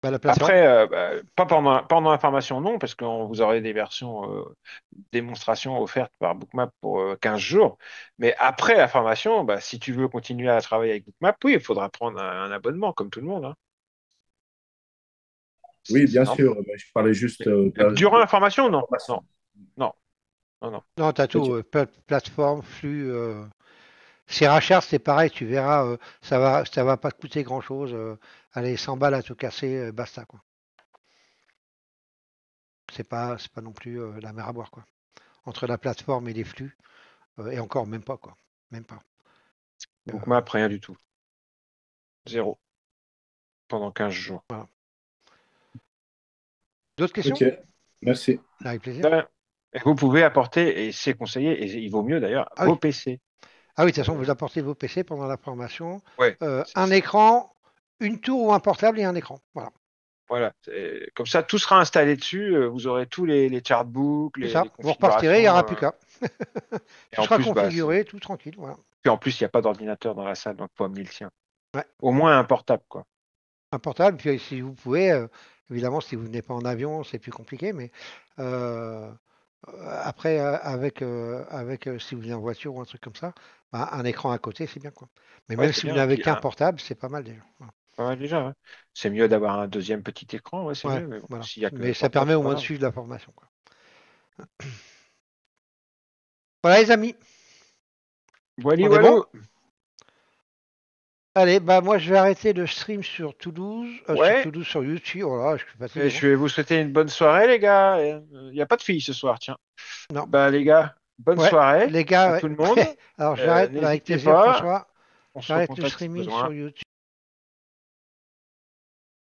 Bah, la plateforme. Après, pas pendant la formation, non, parce qu'on vous aurez des versions démonstration offertes par Bookmap pour 15 jours. Mais après la formation, bah, si tu veux continuer à travailler avec Bookmap, oui, il faudra prendre un abonnement, comme tout le monde, hein. Oui, C'est bien normal. sûr, mais je parlais juste Durant la formation, de la non. formation. Non, non, non, non. Non, t'as tout, Ok. plateforme, flux. CRHR, c'est pareil, tu verras, ça va pas te coûter grand-chose. Allez, 100 balles à tout casser, basta, quoi. C'est pas non plus la mer à boire, quoi. Entre la plateforme et les flux, et encore, même pas, quoi. Même pas. Bookmap, rien du tout. Zéro. Pendant 15 jours. Voilà. D'autres questions? Ok, merci. Avec plaisir. De rien. Et vous pouvez apporter, et c'est conseillé, et il vaut mieux d'ailleurs, Ah vos oui. PC. Ah oui, de toute façon, vous apportez vos PC pendant la formation. Ouais. Un écran, une tour ou un portable et un écran. Voilà. Voilà. Comme ça, tout sera installé dessus. Vous aurez tous les chartbooks, C'est les ça. Vous repartirez, il n'y configurations. aura plus qu'à. Et Tout en sera plus, bah, configuré, tout tranquille. Voilà. puis en plus, il n'y a pas d'ordinateur dans la salle, donc faut amener le sien. Ouais. Au moins un portable, quoi. Un portable, puis si vous pouvez, évidemment, si vous venez pas en avion, c'est plus compliqué, mais euh, après, si vous venez en voiture ou un truc comme ça, bah, un écran à côté, c'est bien, quoi. Mais Ouais, même c'est si vous bien. n'avez Puis, qu'un portable, c'est pas mal déjà. Voilà. ouais, déjà, ouais. C'est mieux d'avoir un deuxième petit écran, ouais, c'est Ouais, mieux. Mais bon, voilà. s'il y a que Mais le ça portable, permet c'est au pas moins de grave. suivre la formation, quoi. Voilà, les amis, Voilà, on est voilà. bon? Allez, bah moi je vais arrêter le stream sur Toulouse, Ouais. sur YouTube. Oh là, je suis Et fatigué, hein. je vais vous souhaiter une bonne soirée, les gars. Il n'y a pas de filles ce soir, tiens. Non. Bah, les gars, bonne Ouais, soirée les gars, à ouais. tout le monde. Alors j'arrête avec N'hésitez plaisir, pas. François. On se J'arrête le recontacte si streaming besoin. sur YouTube.